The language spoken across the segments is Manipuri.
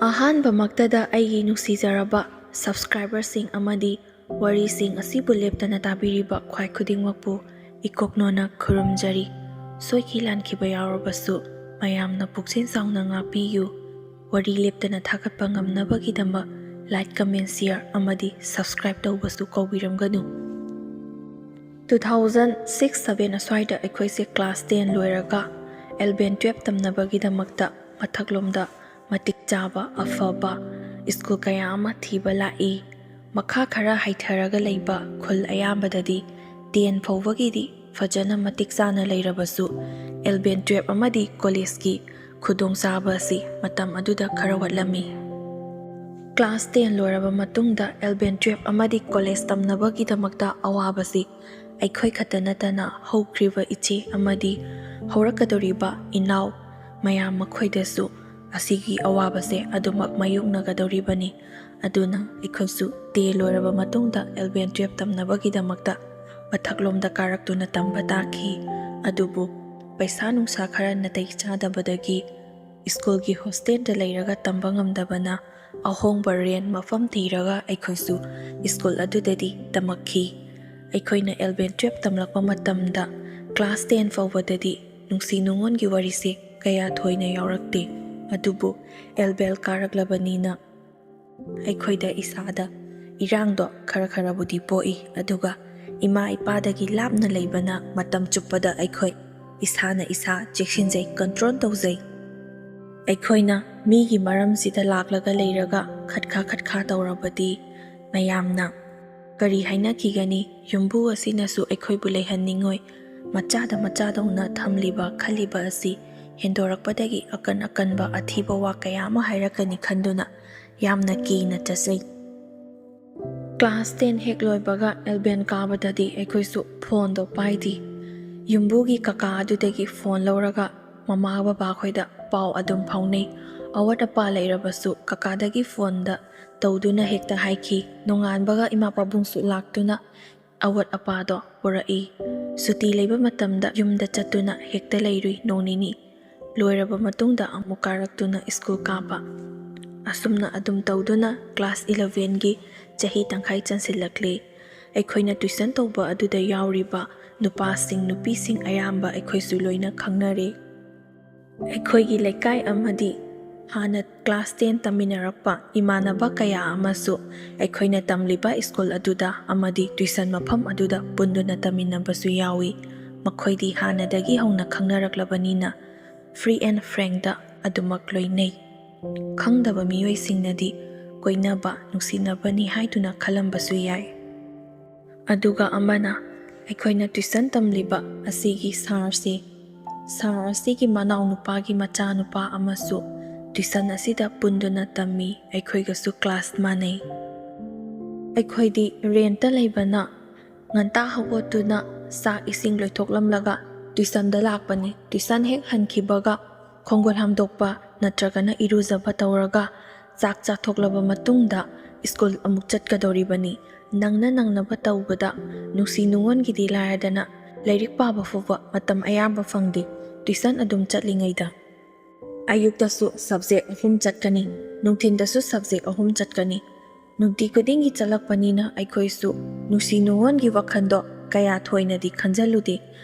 ꯑꯍꯥꯟꯕꯃꯛꯇꯗ ꯑꯩꯒꯤ ꯅꯨꯡꯁꯤꯖꯔꯕ ꯁꯕꯁꯀ꯭ꯔꯥꯏꯕꯔꯁꯤꯡ ꯑꯃꯗꯤ ꯋꯥꯔꯤꯁꯤꯡ ꯑꯁꯤꯕꯨ ꯂꯦꯞꯇꯅ ꯇꯥꯕꯤꯔꯤꯕ ꯈ꯭ꯋꯥꯏ ꯈꯨꯗꯤꯡꯃꯛꯄꯨ ꯏꯀꯣꯛꯅꯣꯅ ꯈꯨꯔꯨꯝꯖꯔꯤ꯫ ꯁꯣꯏꯈꯤ ꯂꯥꯟꯈꯤꯕ ꯌꯥꯎꯔꯕꯁꯨ ꯃꯌꯥꯝꯅ ꯄꯨꯛꯆꯦꯜ ꯆꯥꯎꯅ ꯉꯥꯛꯄꯤꯌꯨ꯫ ꯋꯥꯔꯤ ꯂꯦꯞꯇꯅ ꯊꯥꯒꯠꯄ ꯉꯝꯅꯕꯒꯤꯗꯃꯛ ꯂꯥꯏꯛ, ꯀꯃꯦꯟ, ꯁꯤꯌꯔ ꯑꯃꯗꯤ ꯁꯕꯁꯀ꯭ꯔꯥꯏꯕ ꯇꯧꯕꯁꯨ ꯀꯥꯎꯕꯤꯔꯝꯒꯅꯨ꯫ 2006-07 ꯑꯁ꯭ꯋꯥꯏꯗ ꯑꯩꯈꯣꯏꯁꯦ ꯀ꯭ꯂꯥꯁ 10 ꯂꯣꯏꯔꯒ 11-12 ꯇꯝꯅꯕꯒꯤꯗꯃꯛꯇ ꯃꯊꯛꯂꯣꯝꯗ ꯃꯇꯤꯛꯆꯥꯕ ꯑꯐꯕ ꯁ꯭ꯀꯨꯜ ꯀꯌꯥ ꯑꯃ ꯊꯤꯕ ꯂꯥꯛꯏ꯫ ꯃꯈꯥ ꯈꯔ ꯍꯩꯊꯔꯒ ꯂꯩꯕ ꯈꯨꯜ ꯑꯌꯥꯝꯕꯗꯗꯤ 10 ꯐꯥꯎꯕꯒꯤꯗꯤ ꯐꯖꯅ ꯃꯇꯤꯛ ꯆꯥꯅ ꯂꯩꯔꯕꯁꯨ 11-12 ꯑꯃꯗꯤ ꯀꯣꯂꯦꯖꯀꯤ ꯈꯨꯗꯣꯡꯆꯥꯕ ꯑꯁꯤ ꯃꯇꯝ ꯑꯗꯨꯗ ꯈꯔ ꯋꯥꯠꯂꯝꯃꯤ꯫ ꯀ꯭ꯂꯥꯁ 10 ꯂꯣꯏꯔꯕ ꯃꯇꯨꯡꯗ 11-12 ꯑꯃꯗꯤ ꯀꯣꯂꯦꯖ ꯇꯝꯅꯕꯒꯤꯗꯃꯛꯇ ꯑꯋꯥꯕꯁꯤ ꯑꯩꯈꯣꯏ ꯈꯛꯇ ꯅꯠꯇꯅ ꯍꯧꯈ꯭ꯔꯤꯕ ꯏꯆꯦ ꯑꯃꯗꯤ ꯍꯧꯔꯛꯀꯗꯧꯔꯤꯕ ꯏꯅꯥꯎ ꯃꯌꯥꯝ ꯃꯈꯣꯏꯗꯁꯨ ꯑꯁꯤꯒꯤ ꯑꯋꯥꯕꯁꯦ ꯑꯗꯨꯃꯛ ꯃꯥꯌꯣꯛꯅꯒꯗꯧꯔꯤꯕꯅꯤ꯫ ꯑꯗꯨꯅ ꯑꯩꯈꯣꯏꯁꯨ 10 ꯂꯣꯏꯔꯕ ꯃꯇꯨꯡꯗ 11-12 ꯇꯝꯅꯕꯒꯤꯗꯃꯛꯇ ꯃꯊꯛꯂꯣꯝꯗ ꯀꯥꯔꯛꯇꯨꯅ ꯇꯝꯕ ꯇꯥꯈꯤ꯫ ꯑꯗꯨꯕꯨ ꯄꯩꯁꯥ ꯅꯨꯡꯁꯥ ꯈꯔ ꯅꯥꯇꯩ ꯆꯥꯗꯕꯗꯒꯤ ꯁ꯭ꯀꯨꯜꯒꯤ ꯍꯣꯁꯇꯦꯜꯗ ꯂꯩꯔꯒ ꯇꯝꯕ ꯉꯝꯗꯕꯅ ꯑꯍꯣꯡꯕ ꯔꯦꯟ ꯃꯐꯝ ꯊꯤꯔꯒ ꯑꯩꯈꯣꯏꯁꯨ ꯁ꯭ꯀꯨꯜ ꯑꯗꯨꯗꯗꯤ ꯇꯝꯃꯛꯈꯤ꯫ ꯑꯩꯈꯣꯏꯅ 11-12 ꯇꯝꯂꯛꯄ ꯃꯇꯝꯗ ꯀ꯭ꯂꯥꯁ 10 ꯐꯥꯎꯕꯗꯗꯤ ꯅꯨꯡꯁꯤ ꯅꯨꯡꯉꯣꯟꯒꯤ ꯋꯥꯔꯤꯁꯦ ꯀꯌꯥ ꯊꯣꯏꯅ ꯌꯥꯎꯔꯛꯇꯦ꯫ ꯑꯗꯨꯕꯨ 11 ꯀꯥꯔꯛꯂꯕꯅꯤꯅ ꯑꯩꯈꯣꯏꯗ ꯏꯁꯥꯗ ꯏꯔꯥꯡꯗꯣ ꯈꯔꯕꯨꯗꯤ ꯄꯣꯛꯏ꯫ ꯑꯗꯨꯒ ꯏꯃꯥ ꯏꯄꯥꯗꯒꯤ ꯂꯥꯞꯅ ꯂꯩꯕꯅ ꯃꯇꯝ ꯆꯨꯞꯄꯗ ꯑꯩꯈꯣꯏ ꯏꯁꯥꯅ ꯏꯁꯥ ꯆꯦꯛꯁꯤꯟꯖꯩ, ꯀꯟꯇ꯭ꯔꯣꯜ ꯇꯧꯖꯩ꯫ ꯑꯩꯈꯣꯏꯅ ꯃꯤꯒꯤ ꯃꯔꯝꯁꯤꯗ ꯂꯥꯛꯂꯒ ꯂꯩꯔꯒ ꯈꯠꯈꯥ ꯇꯧꯔꯕꯗꯤ ꯃꯌꯥꯝꯅ ꯀꯔꯤ ꯍꯥꯏꯅꯈꯤꯒꯅꯤ? ꯌꯨꯝꯕꯨ ꯑꯁꯤꯅꯁꯨ ꯑꯩꯈꯣꯏꯕꯨ ꯂꯩꯍꯟꯅꯤꯡꯉꯣꯏ, ꯃꯆꯥꯗꯧꯅ ꯊꯝꯂꯤꯕ ꯈꯜꯂꯤꯕ ꯑꯁꯤ ꯍꯦꯟꯗꯣꯔꯛꯄꯗꯒꯤ ꯑꯀꯟꯕ ꯑꯊꯤꯕ ꯋꯥ ꯀꯌꯥ ꯑꯃ ꯍꯥꯏꯔꯛꯀꯅꯤ ꯈꯟꯗꯨꯅ ꯌꯥꯝꯅ ꯀꯤꯅ ꯆꯠꯆꯩ꯫ ꯀ꯭ꯂꯥꯁ 10 ꯍꯦꯛ ꯂꯣꯏꯕꯒ 11 ꯀꯥꯕꯗꯗꯤ ꯑꯩꯈꯣꯏꯁꯨ ꯐꯣꯟꯗꯣ ꯄꯥꯏꯗꯤ꯫ ꯌꯨꯝꯕꯨꯒꯤ ꯀꯀꯥ ꯑꯗꯨꯗꯒꯤ ꯐꯣꯟ ꯂꯧꯔꯒ ꯃꯃꯥ ꯕꯕꯥ ꯈꯣꯏꯗ ꯄꯥꯎ ꯑꯗꯨꯝ ꯐꯥꯎꯅꯩ꯫ ꯑꯋꯥꯠ ꯑꯄꯥ ꯂꯩꯔꯕꯁꯨ ꯀꯀꯥꯗꯒꯤ ꯐꯣꯟꯗ ꯇꯧꯗꯨꯅ ꯍꯦꯛꯇ ꯍꯥꯏꯈꯤ꯫ ꯅꯣꯡꯉꯥꯟꯕꯒ ꯏꯃꯥ ꯄꯥꯕꯨꯡꯁꯨ ꯂꯥꯛꯇꯨꯅ ꯑꯋꯥꯠ ꯑꯄꯥꯗꯣ ꯄꯨꯔꯛꯏ꯫ ꯁꯨꯇꯤ ꯂꯩꯕ ꯃꯇꯝꯗ ꯌꯨꯝꯗ ꯆꯠꯇꯨꯅ ꯍꯦꯛꯇ ꯂꯩꯔꯨꯏ ꯅꯣꯡ ꯅꯤꯅꯤ꯫ ꯂꯣꯏꯔꯕ ꯃꯇꯨꯡꯗ ꯑꯃꯨꯛ ꯀꯥꯔꯛꯇꯨꯅ ꯁ꯭ꯀꯨꯜ ꯀꯥꯕ꯫ ꯑꯁꯨꯝꯅ ꯑꯗꯨꯝ ꯇꯧꯗꯨꯅ ꯀ꯭ꯂꯥꯁ 11ꯒꯤ ꯆꯍꯤ ꯇꯪꯈꯥꯏ ꯆꯟꯁꯤꯜꯂꯛꯂꯦ꯫ ꯑꯩꯈꯣꯏꯅ ꯇ꯭ꯌꯨꯁꯟ ꯇꯧꯕ ꯑꯗꯨꯗ ꯌꯥꯎꯔꯤꯕ ꯅꯨꯄꯥꯁꯤꯡ ꯅꯨꯄꯤꯁꯤꯡ ꯑꯌꯥꯝꯕ ꯑꯩꯈꯣꯏꯁꯨ ꯂꯣꯏꯅ ꯈꯪꯅꯔꯦ꯫ ꯑꯩꯈꯣꯏꯒꯤ ꯂꯩꯀꯥꯏ ꯑꯃꯗꯤ ꯍꯥꯟꯅ ꯀ꯭ꯂꯥꯁ 10 ꯇꯝꯃꯤꯟꯅꯔꯛꯄ ꯏꯃꯥꯟꯅꯕ ꯀꯌꯥ ꯑꯃꯁꯨ ꯑꯩꯈꯣꯏꯅ ꯇꯝꯂꯤꯕ ꯁ꯭ꯀꯨꯜ ꯑꯗꯨꯗ ꯑꯃꯗꯤ ꯇ꯭ꯌꯨꯁꯟ ꯃꯐꯝ ꯑꯗꯨꯗ ꯄꯨꯟꯗꯨꯅ ꯇꯝꯃꯤꯟꯅꯕꯁꯨ ꯌꯥꯎꯏ꯫ ꯃꯈꯣꯏꯗꯤ ꯍꯥꯟꯅꯗꯒꯤ ꯍꯧꯅ ꯈꯪꯅꯔꯛꯂꯕꯅꯤꯅ ꯐ꯭ꯔꯤ ꯑꯦꯟ ꯐ꯭ꯔꯦꯡꯗ ꯑꯗꯨꯃꯛ ꯂꯣꯏꯅꯩ꯫ ꯈꯪꯗꯕ ꯃꯤꯑꯣꯏꯁꯤꯡꯅꯗꯤ ꯀꯣꯏꯅꯕ, ꯅꯨꯡꯁꯤꯅꯕꯅꯤ ꯍꯥꯏꯗꯨꯅ ꯈꯜꯂꯝꯕꯁꯨ ꯌꯥꯏ꯫ ꯑꯗꯨꯒ ꯑꯃꯅ ꯑꯩꯈꯣꯏꯅ ꯇ꯭ꯌꯨꯁꯟ ꯇꯝꯂꯤꯕ ꯑꯁꯤꯒꯤ ꯁꯥꯔ ꯑꯁꯤꯒꯤ ꯃꯅꯥꯎ ꯅꯨꯄꯥꯒꯤ ꯃꯆꯥꯅꯨꯄꯥ ꯑꯃꯁꯨ ꯇ꯭ꯌꯨꯁꯟ ꯑꯁꯤꯗ ꯄꯨꯟꯗꯨꯅ ꯇꯝꯃꯤ, ꯑꯩꯈꯣꯏꯒꯁꯨ ꯀ꯭ꯂꯥꯁ ꯃꯥꯟꯅꯩ꯫ ꯑꯩꯈꯣꯏꯗꯤ ꯔꯦꯟꯇ ꯂꯩꯕꯅ ꯉꯟꯇꯥ ꯍꯧꯒꯠꯇꯨꯅ ꯆꯥꯛ ꯏꯁꯤꯡ ꯂꯣꯏꯊꯣꯛꯂꯝꯂꯒ ꯇ꯭ꯌꯨꯁꯟꯗ ꯂꯥꯛꯄꯅꯤ꯫ ꯇ꯭ꯌꯨꯁꯟ ꯍꯦꯛ ꯍꯟꯈꯤꯕꯒ ꯈꯣꯡꯒꯨꯜ ꯍꯥꯝꯗꯣꯛꯄ ꯅꯠꯇ꯭ꯔꯒꯅ ꯏꯔꯨꯖꯕ ꯇꯧꯔꯒ ꯆꯥꯛ ꯆꯥꯊꯣꯛꯂꯕ ꯃꯇꯨꯡꯗ ꯁ꯭ꯀꯨꯜ ꯑꯃꯨꯛ ꯆꯠꯀꯗꯧꯔꯤꯕꯅꯤ꯫ ꯅꯪꯅꯕ ꯇꯧꯕꯗ ꯅꯨꯡꯁꯤ ꯅꯨꯡꯉꯣꯟꯒꯤꯗꯤ ꯂꯥꯏꯔꯗꯅ ꯂꯥꯏꯔꯤꯛ パꯕ ꯐꯥꯎꯕ ꯃꯇꯝ ꯑꯌꯥꯝꯕ ꯐꯪꯗꯦ ꯇ꯭ꯌꯨꯁꯟ ꯑꯗꯨꯝ ꯆꯠꯂꯤꯉꯩꯗ꯫ ꯑꯌꯨꯛꯇꯁꯨ ꯁꯕꯖꯦꯛ 3 ꯆꯠꯀꯅꯤ, ꯅꯨꯡꯊꯤꯟꯗꯁꯨ ꯁꯕꯖꯦꯛ 3 ꯆꯠꯀꯅꯤ꯫ ꯅꯨꯡꯇꯤ ꯈꯨꯗꯤꯡꯒꯤ ꯆꯠꯂꯛꯄꯅꯤꯅ ꯑꯩꯈꯣꯏꯁꯨ ꯅꯨꯡꯁꯤ ꯅꯨꯡꯉꯣꯟꯒꯤ ꯋꯥꯈꯜꯗꯣ ꯀꯌꯥ ꯊꯣꯏꯅꯗꯤ ꯈꯟꯖꯜꯂꯨꯗꯦ꯫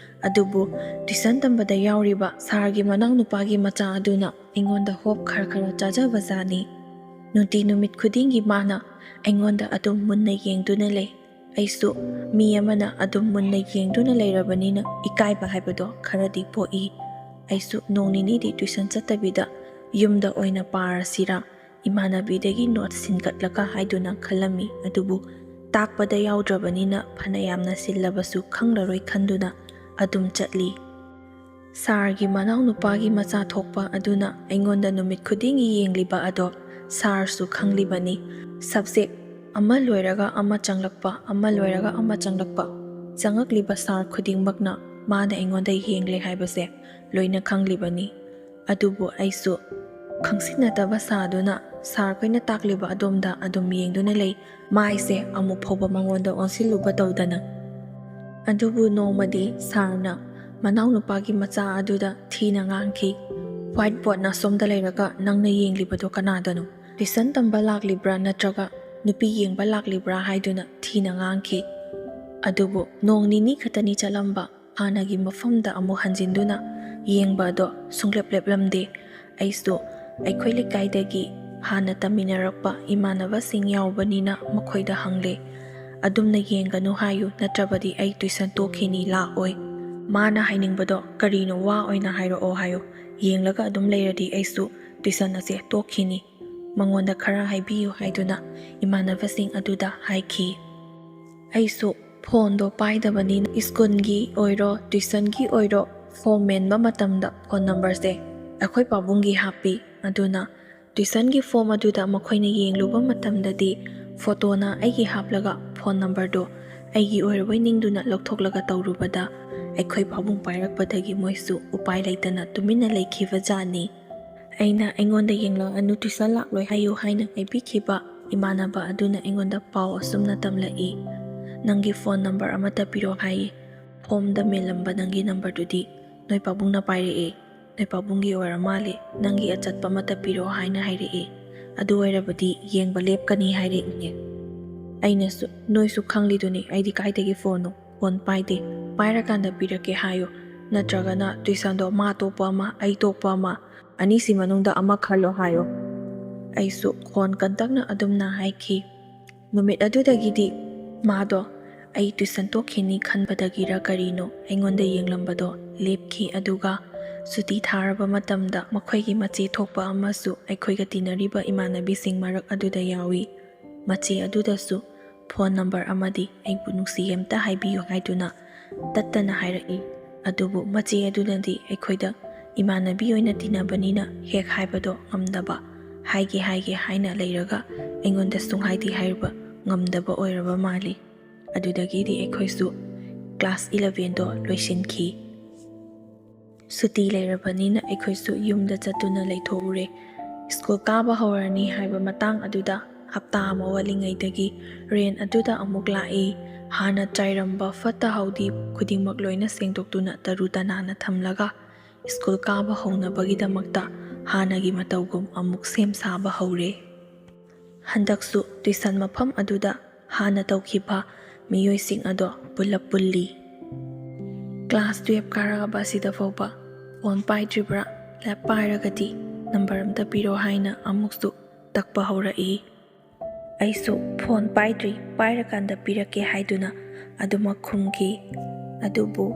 ꯑꯗꯨꯕꯨ ꯇ꯭ꯌꯨꯁꯟ ꯇꯝꯕꯗ ꯌꯥꯎꯔꯤꯕ ꯁꯥꯔꯒꯤ ꯃꯅꯥꯎ ꯅꯨꯄꯥꯒꯤ ꯃꯆꯥ ꯑꯗꯨꯅ ꯑꯩꯉꯣꯟꯗ ꯍꯣꯞ ꯈꯔ ꯆꯥꯖꯕꯖꯥꯠꯅꯤ꯫ ꯅꯨꯃꯤꯠ ꯈꯨꯗꯤꯡꯒꯤ ꯃꯥꯅ ꯑꯩꯉꯣꯟꯗ ꯑꯗꯨꯝ ꯃꯨꯟꯅ ꯌꯦꯡꯗꯨꯅ ꯂꯩ꯫ ꯑꯩꯁꯨ ꯃꯤ ꯑꯃꯅ ꯑꯗꯨꯝ ꯃꯨꯟꯅ ꯌꯦꯡꯗꯨꯅ ꯂꯩꯔꯕꯅꯤꯅ ꯏꯀꯥꯏꯕ ꯍꯥꯏꯕꯗꯣ ꯈꯔꯗꯤ ꯄꯣꯛꯏ꯫ ꯑꯩꯁꯨ ꯅꯣꯡ ꯅꯤꯅꯤꯗꯤ ꯇ꯭ꯌꯨꯁꯟ ꯆꯠꯇꯕꯤꯗ ꯌꯨꯝꯗ ꯑꯣꯏꯅ ꯄꯥꯔꯁꯤꯔꯥ, ꯏꯃꯥꯟꯅꯕꯤꯗꯒꯤ ꯅꯣꯠ ꯁꯤꯟꯒꯠꯂꯒ ꯍꯥꯏꯗꯨꯅ ꯈꯜꯂꯝꯃꯤ꯫ ꯑꯗꯨꯕꯨ ꯇꯥꯛꯄꯗ ꯌꯥꯎꯗ꯭ꯔꯕꯅꯤꯅ ꯐꯅ ꯌꯥꯝꯅ ꯁꯤꯜꯂꯕꯁꯨ ꯈꯪꯂꯔꯣꯏ ꯈꯟꯗꯨꯅ ꯑꯗꯨꯝ ꯆꯠꯂꯤ꯫ ꯁꯥꯔꯒꯤ ꯃꯅꯥꯎ ꯅꯨꯄꯥꯒꯤ ꯃꯆꯥ ꯊꯣꯛꯄ ꯑꯗꯨꯅ ꯑꯩꯉꯣꯟꯗ ꯅꯨꯃꯤꯠ ꯈꯨꯗꯤꯡꯒꯤ ꯌꯦꯡꯂꯤꯕ ꯑꯗꯣ ꯁꯥꯔꯁꯨ ꯈꯪꯂꯤꯕꯅꯤ꯫ ꯁꯕꯖꯦꯛ ꯑꯃ ꯂꯣꯏꯔꯒ ꯑꯃ ꯆꯪꯂꯛꯄ, ꯑꯃ ꯂꯣꯏꯔꯒ ꯑꯃ ꯆꯪꯂꯛꯄ, ꯆꯪꯉꯛꯂꯤꯕ ꯁꯥꯔ ꯈꯨꯗꯤꯡꯃꯛꯅ ꯃꯥꯅ ꯑꯩꯉꯣꯟꯗ ꯌꯦꯡꯂꯦ ꯍꯥꯏꯕꯁꯦ ꯂꯣꯏꯅ ꯈꯪꯂꯤꯕꯅꯤ꯫ ꯑꯗꯨꯕꯨ ꯑꯩꯁꯨ ꯈꯪꯁꯤꯟꯅꯗꯕ ꯁꯥꯗꯨꯅ ꯁꯥꯔ ꯈꯣꯏꯅ ꯇꯥꯛꯂꯤꯕ ꯑꯗꯣꯝꯗ ꯑꯗꯨꯝ ꯌꯦꯡꯗꯨꯅ ꯂꯩ, ꯃꯥꯏꯁꯦ ꯑꯃꯨꯛ ꯐꯥꯎꯕ ꯃꯉꯣꯟꯗ ꯑꯣꯟꯁꯤꯜꯂꯨꯕ ꯇꯧꯗꯅ꯫ ꯑꯗꯨꯕꯨ ꯅꯣꯡꯃꯗꯤ ꯁꯥꯔꯅ ꯃꯅꯥꯎ ꯅꯨꯄꯥꯒꯤ ꯃꯆꯥ ꯑꯗꯨꯗ ꯊꯤꯅ ꯉꯥꯡꯈꯤ꯫ ꯋꯥꯏꯠ ꯕꯣꯔꯗꯅ ꯁꯣꯝꯗ ꯂꯩꯔꯒ ꯅꯪꯅ ꯌꯦꯡꯂꯤꯕꯗꯣ ꯀꯅꯥꯗꯅꯣ? ꯇꯨꯏꯁꯟ ꯇꯝꯕ ꯂꯥꯛꯂꯤꯕ꯭ꯔꯥ ꯅꯠꯇ꯭ꯔꯒ ꯅꯨꯄꯤ ꯌꯦꯡꯕ ꯂꯥꯛꯂꯤꯕ꯭ꯔꯥ ꯍꯥꯏꯗꯨꯅ ꯊꯤꯅ ꯉꯥꯡꯈꯤ꯫ ꯑꯗꯨꯕꯨ ꯅꯣꯡ ꯅꯤꯅꯤ ꯈꯛꯇꯅꯤ ꯆꯠꯂꯝꯕ ꯍꯥꯟꯅꯒꯤ ꯃꯐꯝꯗ ꯑꯃꯨꯛ ꯍꯟꯖꯤꯟꯗꯨꯅ ꯌꯦꯡꯕ ꯑꯗꯣ ꯁꯨꯡꯂꯦꯞ ꯂꯦꯞꯂꯝꯗꯦ꯫ ꯑꯩꯁꯨ ꯑꯩꯈꯣꯏ ꯂꯩꯀꯥꯏꯗꯒꯤ ꯍꯥꯟꯅ ꯇꯝꯃꯤꯟꯅꯔꯛꯄ ꯏꯃꯥꯟꯅꯕꯁꯤꯡ ꯌꯥꯎꯕꯅꯤꯅ ꯃꯈꯣꯏꯗ ꯍꯪꯂꯦ, ꯑꯗꯨꯝꯅ ꯌꯦꯡꯒꯅꯨ ꯍꯥꯏꯌꯨ ꯅꯠꯇ꯭ꯔꯕꯗꯤ ꯑꯩ ꯇꯨꯏꯁꯟ ꯇꯣꯛꯈꯤꯅꯤ, ꯂꯥꯛꯑꯣꯏ꯫ ꯃꯥꯅ ꯍꯥꯏꯅꯤꯡꯕꯗꯣ ꯀꯔꯤꯅꯣ ꯋꯥ ꯑꯣꯏꯅ ꯍꯥꯏꯔꯛꯑꯣ ꯍꯥꯏꯌꯨ, ꯌꯦꯡꯂꯒ ꯑꯗꯨꯝ ꯂꯩꯔꯗꯤ ꯑꯩꯁꯨ ꯇꯨꯏꯁꯟ ꯑꯁꯦ ꯇꯣꯛꯈꯤꯅꯤ, ꯃꯉꯣꯟꯗ ꯈꯔ ꯍꯥꯏꯕꯤꯌꯨ ꯍꯥꯏꯗꯨꯅ ꯏꯃꯥꯟꯅꯕꯁꯤꯡ ꯑꯗꯨꯗ ꯍꯥꯏꯈꯤ꯫ ꯑꯩꯁꯨ ꯐꯣꯟꯗꯣ ꯄꯥꯏꯗꯕꯅꯤꯅ ꯁ꯭ꯀꯨꯜꯒꯤ ꯑꯣꯏꯔꯣ ꯇꯨꯏꯁꯟꯒꯤ ꯑꯣꯏꯔꯣ ꯐꯣꯝ ꯃꯦꯟꯕ ꯃꯇꯝꯗ ꯐꯣꯟ ꯅꯝꯕꯔꯁꯦ ꯑꯩꯈꯣꯏ ꯄꯥꯕꯨꯡꯒꯤ ꯍꯥꯞꯄꯤ꯫ ꯑꯗꯨꯅ ꯇꯨꯏꯁꯟꯒꯤ ꯐꯣꯝ ꯑꯗꯨꯗ ꯃꯈꯣꯏꯅ ꯌꯦꯡꯂꯨꯕ ꯃꯇꯝꯗꯗꯤ ꯐꯣꯇꯣꯅ ꯑꯩꯒꯤ ꯍꯥꯞꯂꯒ ꯐꯣꯟ ꯅꯝꯕꯔꯗꯣ ꯑꯩꯒꯤ ꯑꯣꯏꯔꯕꯣꯏ ꯅꯤꯡꯗꯨꯅ ꯂꯧꯊꯣꯛꯂꯒ ꯇꯧꯔꯨꯕꯗ ꯑꯩꯈꯣꯏ ꯄꯥꯕꯨꯡ ꯄꯥꯏꯔꯛꯄꯗꯒꯤ ꯃꯣꯏꯁꯨ ꯎꯄꯥꯏ ꯂꯩꯇꯅ ꯇꯨꯃꯤꯟꯅ ꯂꯩꯈꯤꯕꯖꯥꯠꯅꯤ꯫ ꯑꯩꯅ ꯑꯩꯉꯣꯟꯗ ꯌꯦꯡꯂꯛꯑꯅꯨ, ꯇꯨꯏꯁꯟ ꯂꯥꯛꯂꯣꯏ ꯍꯥꯏꯌꯨ ꯍꯥꯏꯅ ꯍꯥꯏꯕꯤꯈꯤꯕ ꯏꯃꯥꯟꯅꯕ ꯑꯗꯨꯅ ꯑꯩꯉꯣꯟꯗ ꯄꯥꯎ ꯑꯁꯨꯝꯅ ꯇꯝꯂꯛꯏ, ꯅꯪꯒꯤ ꯐꯣꯟ ꯅꯝꯕꯔ ꯑꯃꯠꯇ ꯄꯤꯔꯣ ꯍꯥꯏꯌꯦ, ꯐꯣꯝꯗ ꯃꯦꯜꯂꯝꯕ ꯅꯪꯒꯤ ꯅꯝꯕꯔꯗꯨꯗꯤ ꯅꯣꯏ ꯄꯥꯕꯨꯡꯅ ꯄꯥꯏꯔꯛꯑꯦ, ꯅꯣꯏ ꯄꯥꯕꯨꯡꯒꯤ ꯑꯣꯏꯔ ꯃꯥꯜꯂꯦ, ꯅꯪꯒꯤ ꯑꯆꯠꯄ ꯑꯃꯠꯇ ꯄꯤꯔꯣ ꯍꯥꯏꯅ ꯍꯥꯏꯔꯛꯑꯦ, ꯑꯗꯨ ꯑꯣꯏꯔꯕꯗꯤ ꯌꯦꯡꯕ ꯂꯦꯞꯀꯅꯤ ꯍꯥꯏꯔꯛꯏꯅꯦ꯫ ꯑꯩꯅꯁꯨ ꯅꯣꯏꯁꯨ ꯈꯪꯂꯤꯗꯨꯅꯤ ꯑꯩꯗꯤ ꯀꯥꯏꯗꯒꯤ ꯐꯣꯟꯅꯣ, ꯐꯣꯟ ꯄꯥꯏꯗꯦ, ꯄꯥꯏꯔꯀꯥꯟꯗ ꯄꯤꯔꯛꯀꯦ ꯍꯥꯏꯌꯨ, ꯅꯠꯇ꯭ꯔꯒꯅ ꯇꯨꯏꯁꯟꯗꯣ ꯃꯥ ꯇꯣꯛꯄ ꯑꯃ ꯑꯩ ꯇꯣꯛꯄ ꯑꯃ ꯑꯅꯤꯁꯤ ꯃꯅꯨꯡꯗ ꯑꯃ ꯈꯜꯂꯣ ꯍꯥꯏꯌꯣ꯫ ꯑꯩꯁꯨ ꯈꯣꯟ ꯀꯟꯇꯛꯅ ꯑꯗꯨꯝꯅ ꯍꯥꯏꯈꯤ꯫ ꯅꯨꯃꯤꯠ ꯑꯗꯨꯗꯒꯤꯗꯤ ꯃꯥꯗꯣ ꯑꯩ ꯇꯨꯏꯁꯟ ꯇꯣꯛꯈꯤꯅꯤ ꯈꯟꯕꯗꯒꯤꯔ ꯀꯔꯤꯅꯣ ꯑꯩꯉꯣꯟꯗ ꯌꯦꯡꯂꯝꯕꯗꯣ ꯂꯦꯞꯈꯤ꯫ ꯑꯗꯨꯒ ꯁꯨꯇꯤ ꯊꯥꯔꯕ ꯃꯇꯝꯗ ꯃꯈꯣꯏꯒꯤ ꯃꯆꯦ ꯊꯣꯛꯄ ꯑꯃꯁꯨ ꯑꯩꯈꯣꯏꯒ ꯇꯤꯟꯅꯔꯤꯕ ꯏꯃꯥꯟꯅꯕꯤꯁꯤꯡ ꯃꯔꯛ ꯑꯗꯨꯗ ꯌꯥꯎꯏ꯫ ꯃꯆꯦ ꯑꯗꯨꯗꯁꯨ ꯐꯣꯟ ꯅꯝꯕꯔ ꯑꯃꯗꯤ ꯑꯩꯕꯨ ꯅꯨꯡꯁꯤ ꯑꯝꯇ ꯍꯥꯏꯕꯤꯌꯨ ꯍꯥꯏꯗꯨꯅ ꯇꯠꯇꯅ ꯍꯥꯏꯔꯛꯏ꯫ ꯑꯗꯨꯕꯨ ꯃꯆꯦ ꯑꯗꯨꯅꯗꯤ ꯑꯩꯈꯣꯏꯗ ꯏꯃꯥꯟꯅꯕꯤ ꯑꯣꯏꯅ ꯇꯤꯟꯅꯕꯅꯤꯅ ꯍꯦꯛ ꯍꯥꯏꯕꯗꯣ ꯉꯝꯗꯕ, ꯍꯥꯏꯒꯦ ꯍꯥꯏꯅ ꯂꯩꯔꯒ ꯑꯩꯉꯣꯟꯗ ꯁꯨꯡꯍꯥꯏꯗꯤ ꯍꯥꯏꯕ ꯉꯝꯗꯕ ꯑꯣꯏꯔꯕ ꯃꯥꯜꯂꯤ꯫ ꯑꯗꯨꯗꯒꯤꯗꯤ ꯑꯩꯈꯣꯏꯁꯨ ꯀ꯭ꯂꯥꯁ 11ꯗꯣ ꯂꯣꯏꯁꯤꯟꯈꯤ꯫ ꯁꯨꯇꯤ ꯂꯩꯔꯕꯅꯤꯅ ꯑꯩꯈꯣꯏꯁꯨ ꯌꯨꯝꯗ ꯆꯠꯇꯨꯅ ꯂꯩꯊꯣꯛꯎꯔꯦ꯫ ꯁ꯭ꯀꯨꯜ ꯀꯥꯕ ꯍꯧꯔꯅꯤ ꯍꯥꯏꯕ ꯃꯇꯥꯡ ꯑꯗꯨꯗ ꯍꯞꯇꯥ ꯑꯃ ꯋꯥꯠꯂꯤꯉꯩꯗꯒꯤ ꯔꯦꯟ ꯑꯗꯨꯗ ꯑꯃꯨꯛ ꯂꯥꯛꯏ꯫ ꯍꯥꯟꯅ ꯆꯥꯏꯔꯝꯕ ꯐꯠꯇ ꯍꯥꯎꯊꯤ ꯈꯨꯗꯤꯡꯃꯛ ꯂꯣꯏꯅ ꯁꯦꯡꯗꯣꯛꯇꯨꯅ ꯇꯔꯨ ꯇꯅꯥꯟꯅ ꯊꯝꯂꯒ ꯁ꯭ꯀꯨꯜ ꯀꯥꯕ ꯍꯧꯅꯕꯒꯤꯗꯃꯛꯇ ꯍꯥꯟꯅꯒꯤ ꯃꯇꯧꯒꯨꯝ ꯑꯃꯨꯛ ꯁꯦꯝ ꯁꯥꯕ ꯍꯧꯔꯦ꯫ ꯍꯟꯗꯛꯁꯨ ꯇꯨꯏꯁꯟ ꯃꯐꯝ ꯑꯗꯨꯗ ꯍꯥꯟꯅ ꯇꯧꯈꯤꯕ ꯃꯤꯑꯣꯏꯁꯤꯡ ꯑꯗꯣ ꯄꯨꯜꯂꯞ ꯄꯨꯜꯂꯤ꯫ ꯀ꯭ꯂꯥꯁ 12 ꯀꯥꯔꯛꯑꯕ ꯑꯁꯤꯗ ꯐꯥꯎꯕ ꯐꯣꯟ ꯄꯥꯏꯗ꯭ꯔꯤꯕ꯭ꯔꯥ, ꯄꯥꯏꯔꯒꯗꯤ ꯅꯝꯕꯔ ꯑꯝꯇ ꯄꯤꯔꯣ ꯍꯥꯏꯅ ꯑꯃꯨꯛꯁꯨ ꯇꯛꯄ ꯍꯧꯔꯛꯏ꯫ ꯑꯩꯁꯨ ꯐꯣꯟ ꯄꯥꯏꯗ꯭ꯔꯤ, ꯄꯥꯏꯔꯀꯥꯟꯗ ꯄꯤꯔꯛꯀꯦ ꯍꯥꯏꯗꯨꯅ ꯑꯗꯨꯃꯛ ꯈꯨꯝꯈꯤ꯫ ꯑꯗꯨꯕꯨ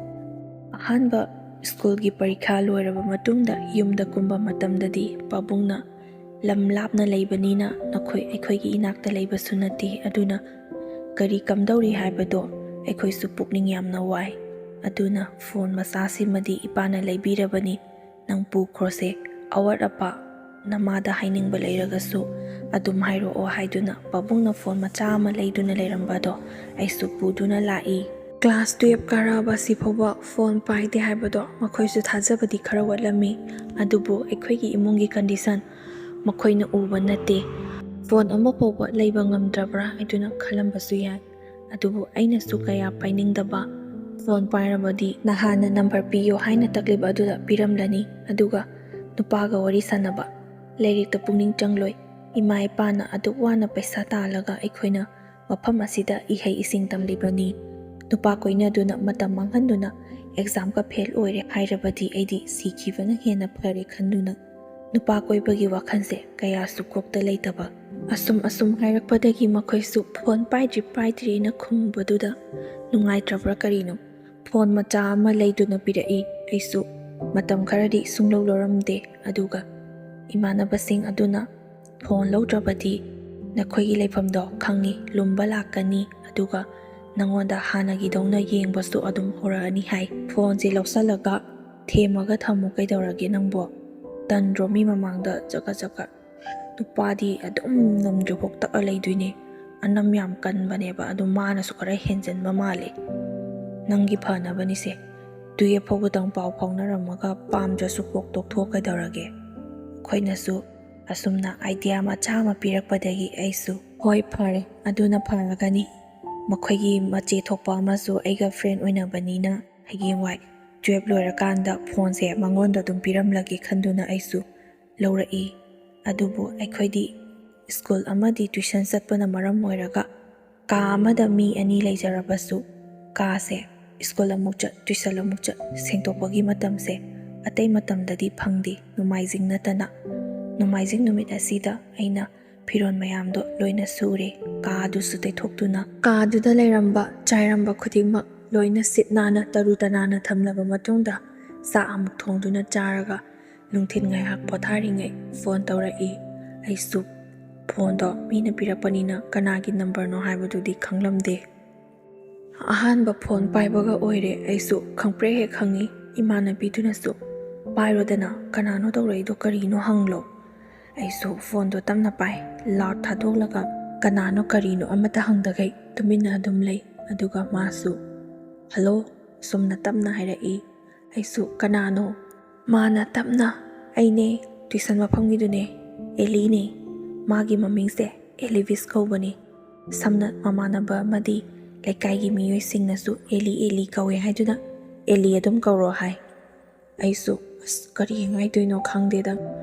ꯑꯍꯥꯟꯕ ꯁ꯭ꯀꯨꯜꯒꯤ ꯄꯔꯤꯈꯥ ꯂꯣꯏꯔꯕ ꯃꯇꯨꯡꯗ ꯌꯨꯝꯗ ꯀꯨꯝꯕ ꯃꯇꯝꯗꯗꯤ ꯄꯥꯕꯨꯡꯅ ꯂꯝ ꯂꯥꯞꯅ ꯂꯩꯕꯅꯤꯅ ꯑꯩꯈꯣꯏꯒꯤ ꯏꯅꯥꯛꯇ ꯂꯩꯕꯁꯨ ꯅꯠꯇꯦ, ꯑꯗꯨꯅ ꯀꯔꯤ ꯀꯝꯗꯧꯔꯤ ꯍꯥꯏꯕꯗꯣ ꯑꯩꯈꯣꯏꯁꯨ ꯄꯨꯛꯅꯤꯡ ꯌꯥꯝꯅ ꯋꯥꯏ꯫ ꯑꯗꯨꯅ ꯐꯣꯟ ꯃꯆꯥꯁꯤꯃꯗꯤ ꯏꯄꯥꯅ ꯂꯩꯕꯤꯔꯕꯅꯤ, ꯅꯪ ꯄꯨꯈ꯭ꯔꯣꯁꯦ, ꯑꯋꯥꯠ ꯑꯄꯥ ꯅꯃꯥꯗ ꯍꯥꯏꯅꯤꯡꯕ ꯂꯩꯔꯒꯁꯨ ꯑꯗꯨꯝ ꯍꯥꯏꯔꯛꯑꯣ ꯍꯥꯏꯗꯨꯅ ꯄꯥꯕꯨꯡꯅ ꯐꯣꯟ ꯃꯆꯥ ꯑꯃ ꯂꯩꯗꯨꯅ ꯂꯩꯔꯝꯕꯗꯣ ꯑꯩꯁꯨ ꯄꯨꯗꯨꯅ ꯂꯥꯛꯏ꯫ ꯀ꯭ꯂꯥꯁ 12 ꯀꯥꯔꯛꯑꯕ ꯑꯁꯤ ꯐꯥꯎꯕ ꯐꯣꯟ ꯄꯥꯏꯗꯦ ꯍꯥꯏꯕꯗꯣ ꯃꯈꯣꯏꯁꯨ ꯊꯥꯖꯕꯗꯤ ꯈꯔ ꯋꯥꯠꯂꯝꯃꯤ꯫ ꯑꯗꯨꯕꯨ ꯑꯩꯈꯣꯏꯒꯤ ꯏꯃꯨꯡꯒꯤ ꯀꯟꯗꯤꯁꯟ ꯃꯈꯣꯏꯅ ꯎꯕ ꯅꯠꯇꯦ, ꯐꯣꯟ ꯑꯃ ꯐꯥꯎꯕ ꯂꯩꯕ ꯉꯝꯗ꯭ꯔꯕ꯭ꯔꯥ ꯍꯥꯏꯗꯨꯅ ꯈꯜꯂꯝꯕꯁꯨ ꯌꯥꯏ꯫ ꯑꯗꯨꯕꯨ ꯑꯩꯅꯁꯨ ꯀꯌా ꯄꯥꯏꯅꯤꯡꯗꯕ, ꯐꯣꯟ ꯄꯥꯏꯔꯕꯗꯤ ꯅꯍꯥꯟꯅ ꯅꯝꯕꯔ ꯄꯤꯌꯣ ꯍꯥꯏꯅ ꯇꯛꯂꯤꯕ ꯑꯗꯨꯗ ꯄꯤꯔꯝꯂꯅꯤ, ꯑꯗꯨꯒ ꯅꯨꯄꯥꯒ ꯋꯥꯔꯤ ꯁꯥꯟꯅꯕ, ꯂꯥꯏꯔꯤꯛꯇ ꯄꯨꯛꯅꯤꯡ ꯆꯪꯂꯣꯏ꯫ ꯏꯃꯥ ꯏꯄꯥꯅ ꯑꯗꯨꯛ ꯋꯥꯅ ꯄꯩꯁꯥ ꯇꯥꯜꯂꯒ ꯑꯩꯈꯣꯏꯅ ꯃꯐꯝ ꯑꯁꯤꯗ ꯏꯍꯩ ꯏꯁꯤꯡ ꯇꯝꯂꯤꯕꯅꯤ, ꯅꯨꯄꯥ ꯀꯣꯏꯅꯗꯨꯅ ꯃꯇꯝ ꯃꯥꯡꯍꯟꯗꯨꯅ ꯑꯦꯛꯖꯥꯝꯒ ꯐꯦꯜ ꯑꯣꯏꯔꯦ ꯍꯥꯏꯔꯕꯗꯤ ꯑꯩꯗꯤ ꯁꯤꯈꯤꯕꯅ ꯍꯦꯟꯅ ꯐꯔꯦ ꯈꯟꯗꯨꯅ ꯅꯨꯄా ꯀꯣꯏꯕꯒꯤ ꯋꯥꯈꯜꯁꯦ ꯀꯌꯥꯁꯨ ꯀꯣꯛꯇ ꯂꯩꯇꯕ꯫ ꯑꯁꯨꯝ ꯍꯥꯏꯔꯛꯄꯗꯒꯤ ꯃꯈꯣꯏꯁꯨ ꯐꯣꯟ ꯄꯥꯏꯗ꯭ꯔꯤꯅ ꯈꯨꯝꯕꯗꯨꯗ ꯅꯨꯡꯉꯥꯏꯇ꯭ꯔꯕ꯭ꯔꯥ ꯀꯔꯤꯅꯣ ꯐꯣꯟ ꯃꯆꯥ ꯑꯃ ꯂꯩꯗꯨꯅ ꯄꯤꯔꯛꯏ꯫ ꯑꯩꯁꯨ ꯃꯇꯝ ꯈꯔꯗꯤ ꯁꯨꯡꯂꯧ ꯂꯧꯔꯝꯗꯦ, ꯑꯗꯨꯒ ꯏꯃꯥꯟꯅꯕꯁꯤꯡ ꯑꯗꯨꯅ ꯐꯣꯟ ꯂꯧꯗ꯭ꯔꯕꯗꯤ ꯅꯈꯣꯏꯒꯤ ꯂꯩꯐꯝꯗꯣ ꯈꯪꯉꯤ, ꯂꯨꯝꯕ ꯂꯥꯛꯀꯅꯤ, ꯑꯗꯨꯒ ꯅꯪꯉꯣꯟꯗ ꯍꯥꯟꯅꯒꯤꯗꯧꯅ ꯌꯦꯡꯕꯁꯨ ꯑꯗꯨꯝ ꯍꯧꯔꯛꯑꯅꯤ ꯍꯥꯏ꯫ ꯐꯣꯟꯁꯦ ꯂꯧꯁꯜꯂꯒ ꯊꯦꯝꯃꯒ ꯊꯝꯃꯨ ꯀꯩꯗꯧꯔꯒꯦ ꯅꯪꯕꯣ, ꯇꯟꯗ꯭ꯔꯣ ꯃꯤ ꯃꯃꯥꯡꯗ ꯆꯒꯠ ꯅꯨꯄꯥꯗꯤ ꯑꯗꯨꯝ ꯉꯝꯗ꯭ꯔꯤꯐꯥꯎ ꯇꯛꯑ ꯂꯩꯗꯣꯏꯅꯦ, ꯑꯅꯝ ꯌꯥꯝ ꯀꯟꯕꯅꯦꯕ, ꯑꯗꯨ ꯃꯥꯅꯁꯨ ꯈꯔ ꯍꯦꯟꯖꯟꯕ ꯃꯥꯜꯂꯦ, ꯅꯪꯒꯤ ꯐꯅꯕꯅꯤꯁꯦ, 12 ꯐꯥꯎꯕꯗꯪ ꯄꯥꯎ ꯐꯥꯎꯅꯔꯝꯃꯒ ꯄꯥꯝꯗ꯭ꯔꯁꯨ ꯀꯣꯛ ꯇꯣꯛꯊꯣꯛ ꯀꯩꯗꯧꯔꯒꯦ꯫ ꯑꯩꯈꯣꯏꯅꯁꯨ ꯑꯁꯨꯝꯅ ꯑꯥꯏꯗꯤꯌꯥ ꯃꯆꯥ ꯑꯃ ꯄꯤꯔꯛꯄꯗꯒꯤ ꯑꯩꯁꯨ ꯍꯣꯏ ꯐꯔꯦ, ꯑꯗꯨꯅ ꯐꯔꯒꯅꯤ, ꯃꯈꯣꯏꯒꯤ ꯃꯆꯦ ꯊꯣꯛꯄ ꯑꯃꯁꯨ ꯑꯩꯒ ꯐ꯭ꯔꯦꯟ ꯑꯣꯏꯅꯕꯅꯤꯅ ꯍꯌꯦꯡꯋꯥꯏ 12 ꯂꯣꯏꯔꯀꯥꯟꯗ ꯐꯣꯟꯁꯦ ꯃꯉꯣꯟꯗ ꯑꯗꯨꯝ ꯄꯤꯔꯝꯂꯒꯦ ꯈꯟꯗꯨꯅ ꯑꯩꯁꯨ ꯂꯧꯔꯛꯏ꯫ ꯑꯗꯨꯕꯨ ꯑꯩꯈꯣꯏꯗꯤ ꯁ꯭ꯀꯨꯜ ꯑꯃꯗꯤ ꯇ꯭ꯌꯨꯁꯟ ꯆꯠꯄꯅ ꯃꯔꯝ ꯑꯣꯏꯔꯒ ꯀꯥ ꯑꯃꯗ ꯃꯤ 2 ꯂꯩꯖꯔꯕꯁꯨ ꯀꯥꯁꯦ ꯁ꯭ꯀꯨꯜ ꯑꯃꯨꯛ ꯆꯠ ꯇ꯭ꯌꯨꯁꯟ ꯑꯃꯨꯛ ꯆꯠ ꯁꯦꯡꯗꯣꯛꯄꯒꯤ ꯃꯇꯝꯁꯦ ꯑꯇꯩ ꯃꯇꯝꯗꯗꯤ ꯐꯪꯗꯦ ꯅꯣꯡꯃꯥꯏꯖꯤꯡ ꯅꯠꯇꯅ꯫ ꯅꯣꯡꯃꯥꯏꯖꯤꯡ ꯅꯨꯃꯤꯠ ꯑꯁꯤꯗ ꯑꯩꯅ ꯐꯤꯔꯣꯜ ꯃꯌꯥꯝꯗꯣ ꯂꯣꯏꯅ ꯁꯨꯔꯦ, ꯀꯥꯗꯨꯁꯨ ꯇꯩꯊꯣꯛꯇꯨꯅ ꯀꯥꯗꯨꯗ ꯂꯩꯔꯝꯕ ꯆꯥꯏꯔꯝꯕ ꯈꯨꯗꯤꯡꯃꯛ ꯂꯣꯏꯅ ꯁꯤꯠ ꯅꯥꯟꯅ ꯇꯔꯨ ꯇꯅꯥꯟꯅ ꯊꯝꯂꯕ ꯃꯇꯨꯡꯗ ꯆꯥꯛ ꯑꯃꯨꯛ ꯊꯣꯡꯗꯨꯅ ꯆꯥꯔꯒ ꯅꯨꯡꯊꯤꯜ ꯉꯥꯏꯍꯥꯛ ꯄꯣꯊꯥꯔꯤꯉꯩ ꯐꯣꯟ ꯇꯧꯔꯛꯏ꯫ ꯑꯩꯁꯨ ꯐꯣꯟꯗꯣ ꯃꯤꯅ ꯄꯤꯔꯛꯄꯅꯤꯅ ꯀꯅꯥꯒꯤ ꯅꯝꯕꯔꯅꯣ ꯍꯥꯏꯕꯗꯨꯗꯤ ꯈꯪꯂꯝꯗꯦ꯫ ꯑꯍꯥꯟꯕ ꯐꯣꯟ ꯄꯥꯏꯕꯒ ꯑꯣꯏꯔꯦ ꯑꯩꯁꯨ ꯈꯪꯄ꯭ꯔꯦꯛ ꯍꯦꯛ ꯈꯪꯉꯤ꯫ ꯏꯃꯥꯟꯅꯕꯤꯗꯨꯅꯁꯨ ꯄꯥꯏꯔꯣꯗꯅ ꯀꯅꯥꯅꯣ ꯇꯧꯔꯛꯏꯗꯣ ꯀꯔꯤꯅꯣ ꯍꯪꯂꯣ꯫ ꯑꯩꯁꯨ ꯐꯣꯟꯗꯣ ꯇꯞꯅ ꯄꯥꯏ, ꯂꯥꯎꯠ ꯊꯥꯗꯣꯛꯂꯒ ꯀꯅꯥꯅꯣ ꯀꯔꯤꯅꯣ ꯑꯃꯠꯇ ꯍꯪꯗꯈꯩ ꯇꯨꯃꯤꯟꯅ ꯑꯗꯨꯝ ꯂꯩ꯫ ꯑꯗꯨꯒ ꯃꯥꯁꯨ ꯍꯜꯂꯣ ꯁꯨꯝꯅ ꯇꯞꯅ ꯍꯥꯏꯔꯛꯏ꯫ ꯑꯩꯁꯨ ꯀꯅꯥꯅꯣ? ꯃꯥꯅ ꯇꯞꯅ ꯑꯩꯅꯦ ꯇ꯭ꯌꯨꯁꯟ ꯃꯐꯝꯒꯤꯗꯨꯅꯦ, ꯑꯦꯂꯤꯅꯦ, ꯃꯥꯒꯤ ꯃꯃꯤꯡꯁꯦ ꯑꯦꯂꯤꯚꯤꯁ ꯀꯧꯕꯅꯤ꯫ ꯁꯝꯅ ꯃꯃꯥꯟꯅꯕ ꯑꯃꯗꯤ ꯂꯩꯀꯥꯏꯒꯤ ꯃꯤꯑꯣꯏꯁꯤꯡꯅꯁꯨ ꯑꯦꯂꯤ ꯑꯦꯂꯤ ꯀꯧꯋꯦ ꯍꯥꯏꯗꯨꯅ ꯑꯦꯂꯤ ꯑꯗꯨꯝ ꯀꯧꯔꯣ ꯍꯥꯏ꯫ ꯑꯩꯁꯨ ꯀꯔꯤ ꯍꯥꯏꯗꯣꯏꯅꯣ ꯈꯪꯗꯦꯗ,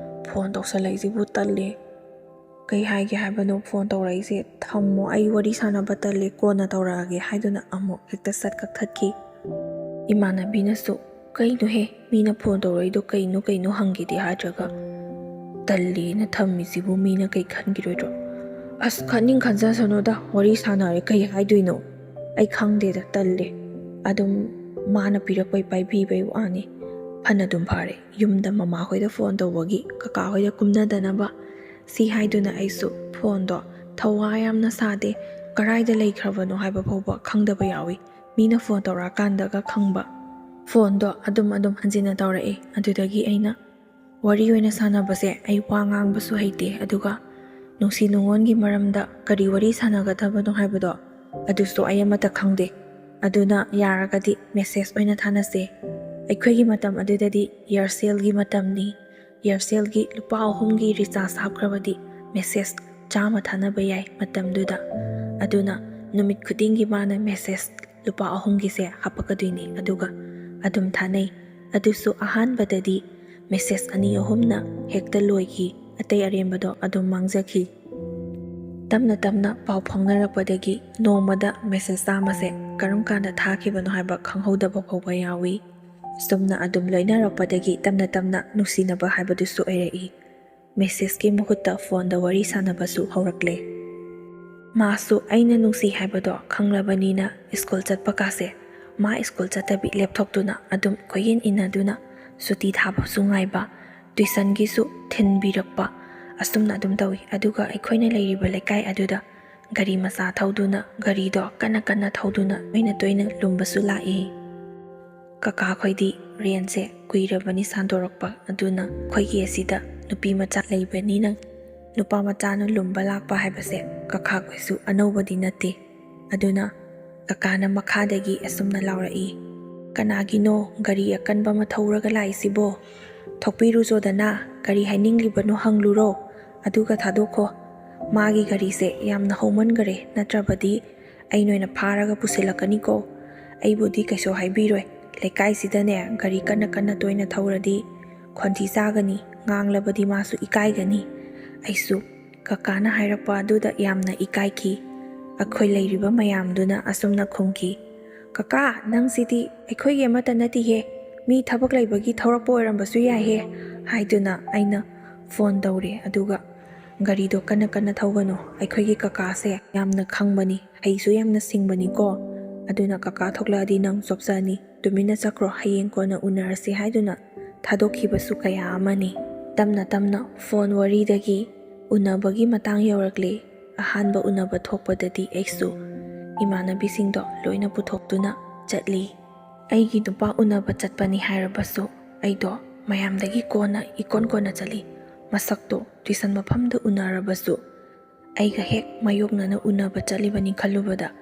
ꯐꯣꯟ ꯇꯧꯁꯜꯂꯛꯏꯁꯤꯕꯨ ꯇꯜꯂꯦ, ꯀꯩ ꯍꯥꯏꯒꯦ ꯍꯥꯏꯕꯅꯣ ꯐꯣꯟ ꯇꯧꯔꯛꯏꯁꯦ, ꯊꯝꯃꯣ ꯑꯩ ꯋꯥꯔꯤ ꯁꯥꯟꯅꯕ ꯇꯜꯂꯦ ꯀꯣꯟꯅ ꯇꯧꯔꯛꯑꯒꯦ ꯍꯥꯏꯗꯨꯅ ꯑꯃꯨꯛ ꯍꯦꯛꯇ ꯁꯠ ꯀꯛꯊꯠꯈꯤ꯫ ꯏꯃꯥꯟꯅꯕꯤꯅꯁꯨ ꯀꯩꯅꯣꯍꯦ ꯃꯤꯅ ꯐꯣꯟ ꯇꯧꯔꯛꯏꯗꯣ ꯀꯩꯅꯣ ꯍꯪꯒꯦꯗꯤ ꯍꯥꯏꯗ꯭ꯔꯒ ꯇꯜꯂꯦꯅ ꯊꯝꯃꯤꯁꯤꯕꯨ ꯃꯤꯅ ꯀꯩ ꯈꯟꯈꯤꯔꯣꯏꯗ꯭ꯔꯣ? ꯈꯟꯅꯤꯡ ꯈꯟꯖꯁꯅꯨꯗ, ꯋꯥꯔꯤ ꯁꯥꯟꯅꯔꯦ ꯀꯩ ꯍꯥꯏꯗꯣꯏꯅꯣ? ꯑꯩ ꯈꯪꯗꯦꯗ, ꯇꯜꯂꯦ, ꯑꯗꯨꯝ ꯃꯥꯅ ꯄꯤꯔꯛꯄꯩ ꯄꯥꯏꯕꯤꯕꯩ ꯋꯥꯅꯤ, ꯐꯅ ꯑꯗꯨꯝ ꯐꯔꯦ, ꯌꯨꯝꯗ ꯃꯃꯥꯍꯣꯏꯗ ꯐꯣꯟ ꯇꯧꯕꯒꯤ ꯀꯀꯥ ꯍꯣꯏꯗ ꯀꯨꯝꯅꯗꯅꯕ ꯁꯤ ꯍꯥꯏꯗꯨꯅ ꯑꯩꯁꯨ ꯐꯣꯟꯗꯣ ꯊꯧꯋꯥ ꯌꯥꯝꯅ ꯁꯥꯗꯦ, ꯀꯔꯥꯏꯗ ꯂꯩꯈ꯭ꯔꯕꯅꯣ ꯍꯥꯏꯕ ꯐꯥꯎꯕ ꯈꯪꯗꯕ ꯌꯥꯎꯏ, ꯃꯤꯅ ꯐꯣꯟ ꯇꯧꯔꯛꯑꯀꯥꯟꯗꯒ ꯈꯪꯕ꯫ ꯐꯣꯟꯗꯣ ꯑꯗꯨꯝ ꯍꯟꯖꯤꯟꯅ ꯇꯧꯔꯛꯏ꯫ ꯑꯗꯨꯗꯒꯤ ꯑꯩꯅ ꯋꯥꯔꯤ ꯑꯣꯏꯅ ꯁꯥꯟꯅꯕꯁꯦ ꯑꯩ ꯋꯥ ꯉꯥꯡꯕꯁꯨ ꯍꯩꯇꯦ, ꯑꯗꯨꯒ ꯅꯨꯡꯁꯤ ꯅꯨꯡꯉꯣꯟꯒꯤ ꯃꯔꯝꯗ ꯀꯔꯤ ꯋꯥꯔꯤ ꯁꯥꯟꯅꯒꯗꯕꯅꯣ ꯍꯥꯏꯕꯗꯣ ꯑꯗꯨꯁꯨ ꯑꯩ ꯑꯃꯠꯇ ꯈꯪꯗꯦ, ꯑꯗꯨꯅ ꯌꯥꯔꯒꯗꯤ ꯃꯦꯁꯦꯖ ꯑꯣꯏꯅ ꯊꯥꯅꯁꯦ꯫ ꯑꯩꯈꯣꯏꯒꯤ ꯃꯇꯝ ꯑꯗꯨꯗꯗꯤ ꯏꯌꯥꯔꯁꯦꯜꯒꯤ ꯃꯇꯝꯅꯤ, ꯏꯌꯥꯔꯁꯦꯜꯒꯤ ꯂꯨꯄꯥ 3ꯒꯤ ꯔꯤꯆꯥꯔꯖ ꯍꯥꯞꯈ꯭ꯔꯕꯗꯤ ꯃꯦꯁꯦꯖ 100 ꯊꯥꯅꯕ ꯌꯥꯏ ꯃꯇꯝꯗꯨꯗ꯫ ꯑꯗꯨꯅ ꯅꯨꯃꯤꯠ ꯈꯨꯗꯤꯡꯒꯤ ꯃꯥꯅ ꯃꯦꯁꯦꯖ ꯂꯨꯄꯥ 3ꯒꯤꯁꯦ ꯍꯥꯞꯄꯛꯀꯗꯣꯏꯅꯤ, ꯑꯗꯨꯒ ꯑꯗꯨꯝ ꯊꯥꯅꯩ꯫ ꯑꯗꯨꯁꯨ ꯑꯍꯥꯟꯕꯗꯗꯤ ꯃꯦꯁꯦꯖ 2-3ꯅ ꯍꯦꯛꯇ ꯂꯣꯏꯈꯤ, ꯑꯇꯩ ꯑꯔꯦꯝꯕꯗꯣ ꯑꯗꯨꯝ ꯃꯥꯡꯖꯈꯤ꯫ ꯇꯞꯅ ꯇꯞꯅ ꯄꯥꯎ ꯐꯥꯎꯅꯔꯛꯄꯗꯒꯤ ꯅꯣꯡꯃꯗ ꯃꯦꯁꯦꯖ 100ꯁꯦ ꯀꯔꯝ ꯀꯥꯟꯗ ꯊꯥꯈꯤꯕꯅꯣ ꯍꯥꯏꯕ ꯈꯪꯍꯧꯗꯕ ꯐꯥꯎꯕ ꯌꯥꯎꯏ꯫ ꯁꯨꯝꯅ ꯑꯗꯨꯝ ꯂꯣꯏꯅꯔꯛꯄꯗꯒꯤ ꯇꯞꯅ ꯇꯞꯅ ꯅꯨꯡꯁꯤꯅꯕ ꯍꯥꯏꯕꯗꯨꯁꯨ ꯑꯣꯏꯔꯛꯏ꯫ ꯃꯦꯁꯦꯖꯀꯤ ꯃꯍꯨꯠꯇ ꯐꯣꯟꯗ ꯋꯥꯔꯤ ꯁꯥꯟꯅꯕꯁꯨ ꯍꯧꯔꯛꯂꯦ꯫ ꯃꯥꯁꯨ ꯑꯩꯅ ꯅꯨꯡꯁꯤ ꯍꯥꯏꯕꯗꯣ ꯈꯪꯂꯕꯅꯤꯅ ꯁ꯭ꯀꯨꯜ ꯆꯠꯄ ꯀꯥꯁꯦ ꯃꯥ ꯁ꯭ꯀꯨꯜ ꯆꯠꯇꯕꯤ ꯂꯦꯞꯊꯣꯛꯇꯨꯅ ꯑꯗꯨꯝ ꯀꯣꯏꯏꯟ ꯏꯟꯅꯗꯨꯅ ꯁꯨꯇꯤ ꯊꯥꯕꯁꯨ ꯉꯥꯏꯕ, ꯇ꯭ꯌꯨꯁꯟꯒꯤꯁꯨ ꯊꯤꯟꯕꯤꯔꯛꯄ, ꯑꯁꯨꯝꯅ ꯑꯗꯨꯝ ꯇꯧꯏ꯫ ꯑꯗꯨꯒ ꯑꯩꯈꯣꯏꯅ ꯂꯩꯔꯤꯕ ꯂꯩꯀꯥꯏ ꯑꯗꯨꯗ ꯒꯥꯔꯤ ꯃꯆꯥ ꯊꯧꯗꯨꯅ, ꯒꯥꯔꯤꯗꯣ ꯀꯟꯅ ꯊꯧꯗꯨꯅ ꯇꯣꯏꯅ ꯂꯨꯝꯕꯁꯨ ꯂꯥꯛꯏ꯫ ꯀꯀꯥ ꯈꯣꯏꯗꯤ ꯔꯦꯟꯁꯦ ꯀꯨꯏꯔꯕꯅꯤ ꯁꯥꯟꯗꯣꯔꯛꯄ, ꯑꯗꯨꯅ ꯑꯩꯈꯣꯏꯒꯤ ꯑꯁꯤꯗ ꯅꯨꯄꯤ ꯃꯆꯥ ꯂꯩꯕꯅꯤꯅ ꯅꯨꯄꯥ ꯃꯆꯥꯅ ꯂꯨꯝꯕ ꯂꯥꯛꯄ ꯍꯥꯏꯕꯁꯦ ꯀꯀꯥ ꯈꯣꯏꯁꯨ ꯑꯅꯧꯕꯗꯤ ꯅꯠꯇꯦ꯫ ꯑꯗꯨꯅ ꯀꯀꯥꯅ ꯃꯈꯥꯗꯒꯤ ꯑꯁꯨꯝꯅ ꯂꯥꯎꯔꯛꯏ, ꯀꯅꯥꯒꯤꯅꯣ ꯒꯥꯔꯤ ꯑꯀꯟꯕ ꯑꯃ ꯊꯧꯔꯒ ꯂꯥꯛꯏꯁꯤꯕꯣ? ꯊꯣꯛꯄꯤꯔꯨꯆꯣꯗꯅ, ꯀꯔꯤ ꯍꯥꯏꯅꯤꯡꯂꯤꯕꯅꯣ ꯍꯪꯂꯨꯔꯣ, ꯑꯗꯨꯒ ꯊꯥꯗꯣꯛꯈꯣ, ꯃꯥꯒꯤ ꯒꯥꯔꯤꯁꯦ ꯌꯥꯝꯅ ꯍꯧꯃꯟꯈꯔꯦ, ꯅꯠꯇ꯭ꯔꯕꯗꯤ ꯑꯩꯅ ꯑꯣꯏꯅ ꯐꯥꯔꯒ ꯄꯨꯁꯤꯜꯂꯛꯀꯅꯤꯀꯣ꯫ ꯑꯩꯕꯨꯗꯤ ꯀꯩꯁꯨ ꯍꯥꯏꯕꯤꯔꯣꯏ, ꯂꯩꯀꯥꯏꯁꯤꯗꯅꯦ ꯒꯥꯔꯤ ꯀꯟꯅ ꯇꯣꯏꯅ ꯊꯧꯔꯗꯤ ꯈꯣꯟꯊꯤ ꯆꯥꯒꯅꯤ, ꯉꯥꯡꯂꯕꯗꯤ ꯃꯥꯁꯨ ꯏꯀꯥꯏꯒꯅꯤ꯫ ꯑꯩꯁꯨ ꯀꯀꯥꯅ ꯍꯥꯏꯔꯛꯄ ꯑꯗꯨꯗ ꯌꯥꯝꯅ ꯏꯀꯥꯏꯈꯤ꯫ ꯑꯩꯈꯣꯏ ꯂꯩꯔꯤꯕ ꯃꯌꯥꯝꯗꯨꯅ ꯑꯁꯨꯝꯅ ꯈꯨꯝꯈꯤ, ꯀꯀꯥ ꯅꯪꯁꯤꯗꯤ ꯑꯩꯈꯣꯏꯒꯤ ꯑꯃꯠꯇ ꯅꯠꯇꯤꯍꯦ, ꯃꯤ ꯊꯕꯛ ꯂꯩꯕꯒꯤ ꯊꯧꯔꯛꯄ ꯑꯣꯏꯔꯝꯕꯁꯨ ꯌꯥꯏꯍꯦ ꯍꯥꯏꯗꯨꯅ ꯑꯩꯅ ꯐꯣꯟ ꯇꯧꯔꯦ꯫ ꯑꯗꯨꯒ ꯒꯥꯔꯤꯗꯣ ꯀꯟꯅ ꯊꯧꯒꯅꯨ, ꯑꯩꯈꯣꯏꯒꯤ ꯀꯀꯥꯁꯦ ꯌꯥꯝꯅ ꯈꯪꯕꯅꯤ, ꯍꯩꯁꯨ ꯌꯥꯝꯅ ꯁꯤꯡꯕꯅꯤꯀꯣ, ꯑꯗꯨꯅ ꯀꯀꯥ ꯊꯣꯛꯂꯛꯑꯗꯤ ꯅꯪ ꯆꯣꯞꯆꯅꯤ, ꯇꯨꯃꯤꯟꯅ ꯆꯠꯈ꯭ꯔꯣ, ꯍꯌꯦꯡ ꯀꯣꯟꯅ ꯎꯅꯔꯁꯤ ꯍꯥꯏꯗꯨꯅ ꯊꯥꯗꯣꯛꯈꯤꯕꯁꯨ ꯀꯌꯥ ꯑꯃꯅꯤ꯫ ꯇꯞꯅ ꯐꯣꯟ ꯋꯥꯔꯤꯗꯒꯤ ꯎꯅꯕꯒꯤ ꯃꯇꯥꯡ ꯌꯧꯔꯛꯂꯦ꯫ ꯑꯍꯥꯟꯕ ꯎꯅꯕ ꯊꯣꯛꯄꯗꯗꯤ ꯑꯩꯁꯨ ꯏꯃꯥꯟꯅꯕꯤꯁꯤꯡꯗꯣ ꯂꯣꯏꯅ ꯄꯨꯊꯣꯛꯇꯨꯅ ꯆꯠꯂꯤ꯫ ꯑꯩꯒꯤ ꯅꯨꯄꯥ ꯎꯅꯕ ꯆꯠꯄꯅꯤ ꯍꯥꯏꯔꯕꯁꯨ ꯑꯩꯗꯣ ꯃꯌꯥꯝꯗꯒꯤ ꯀꯣꯟꯅ ꯏꯀꯣꯟ ꯀꯣꯟꯅ ꯆꯠꯂꯤ꯫ ꯃꯁꯛꯇꯣ ꯇ꯭ꯌꯨꯁꯟ ꯃꯐꯝꯗ ꯎꯅꯔꯕꯁꯨ ꯑꯩꯒ ꯍꯦꯛ ꯃꯥꯌꯣꯛꯅꯅ ꯎꯅꯕ ꯆꯠꯂꯤꯕꯅꯤ ꯈꯜꯂꯨꯕꯗ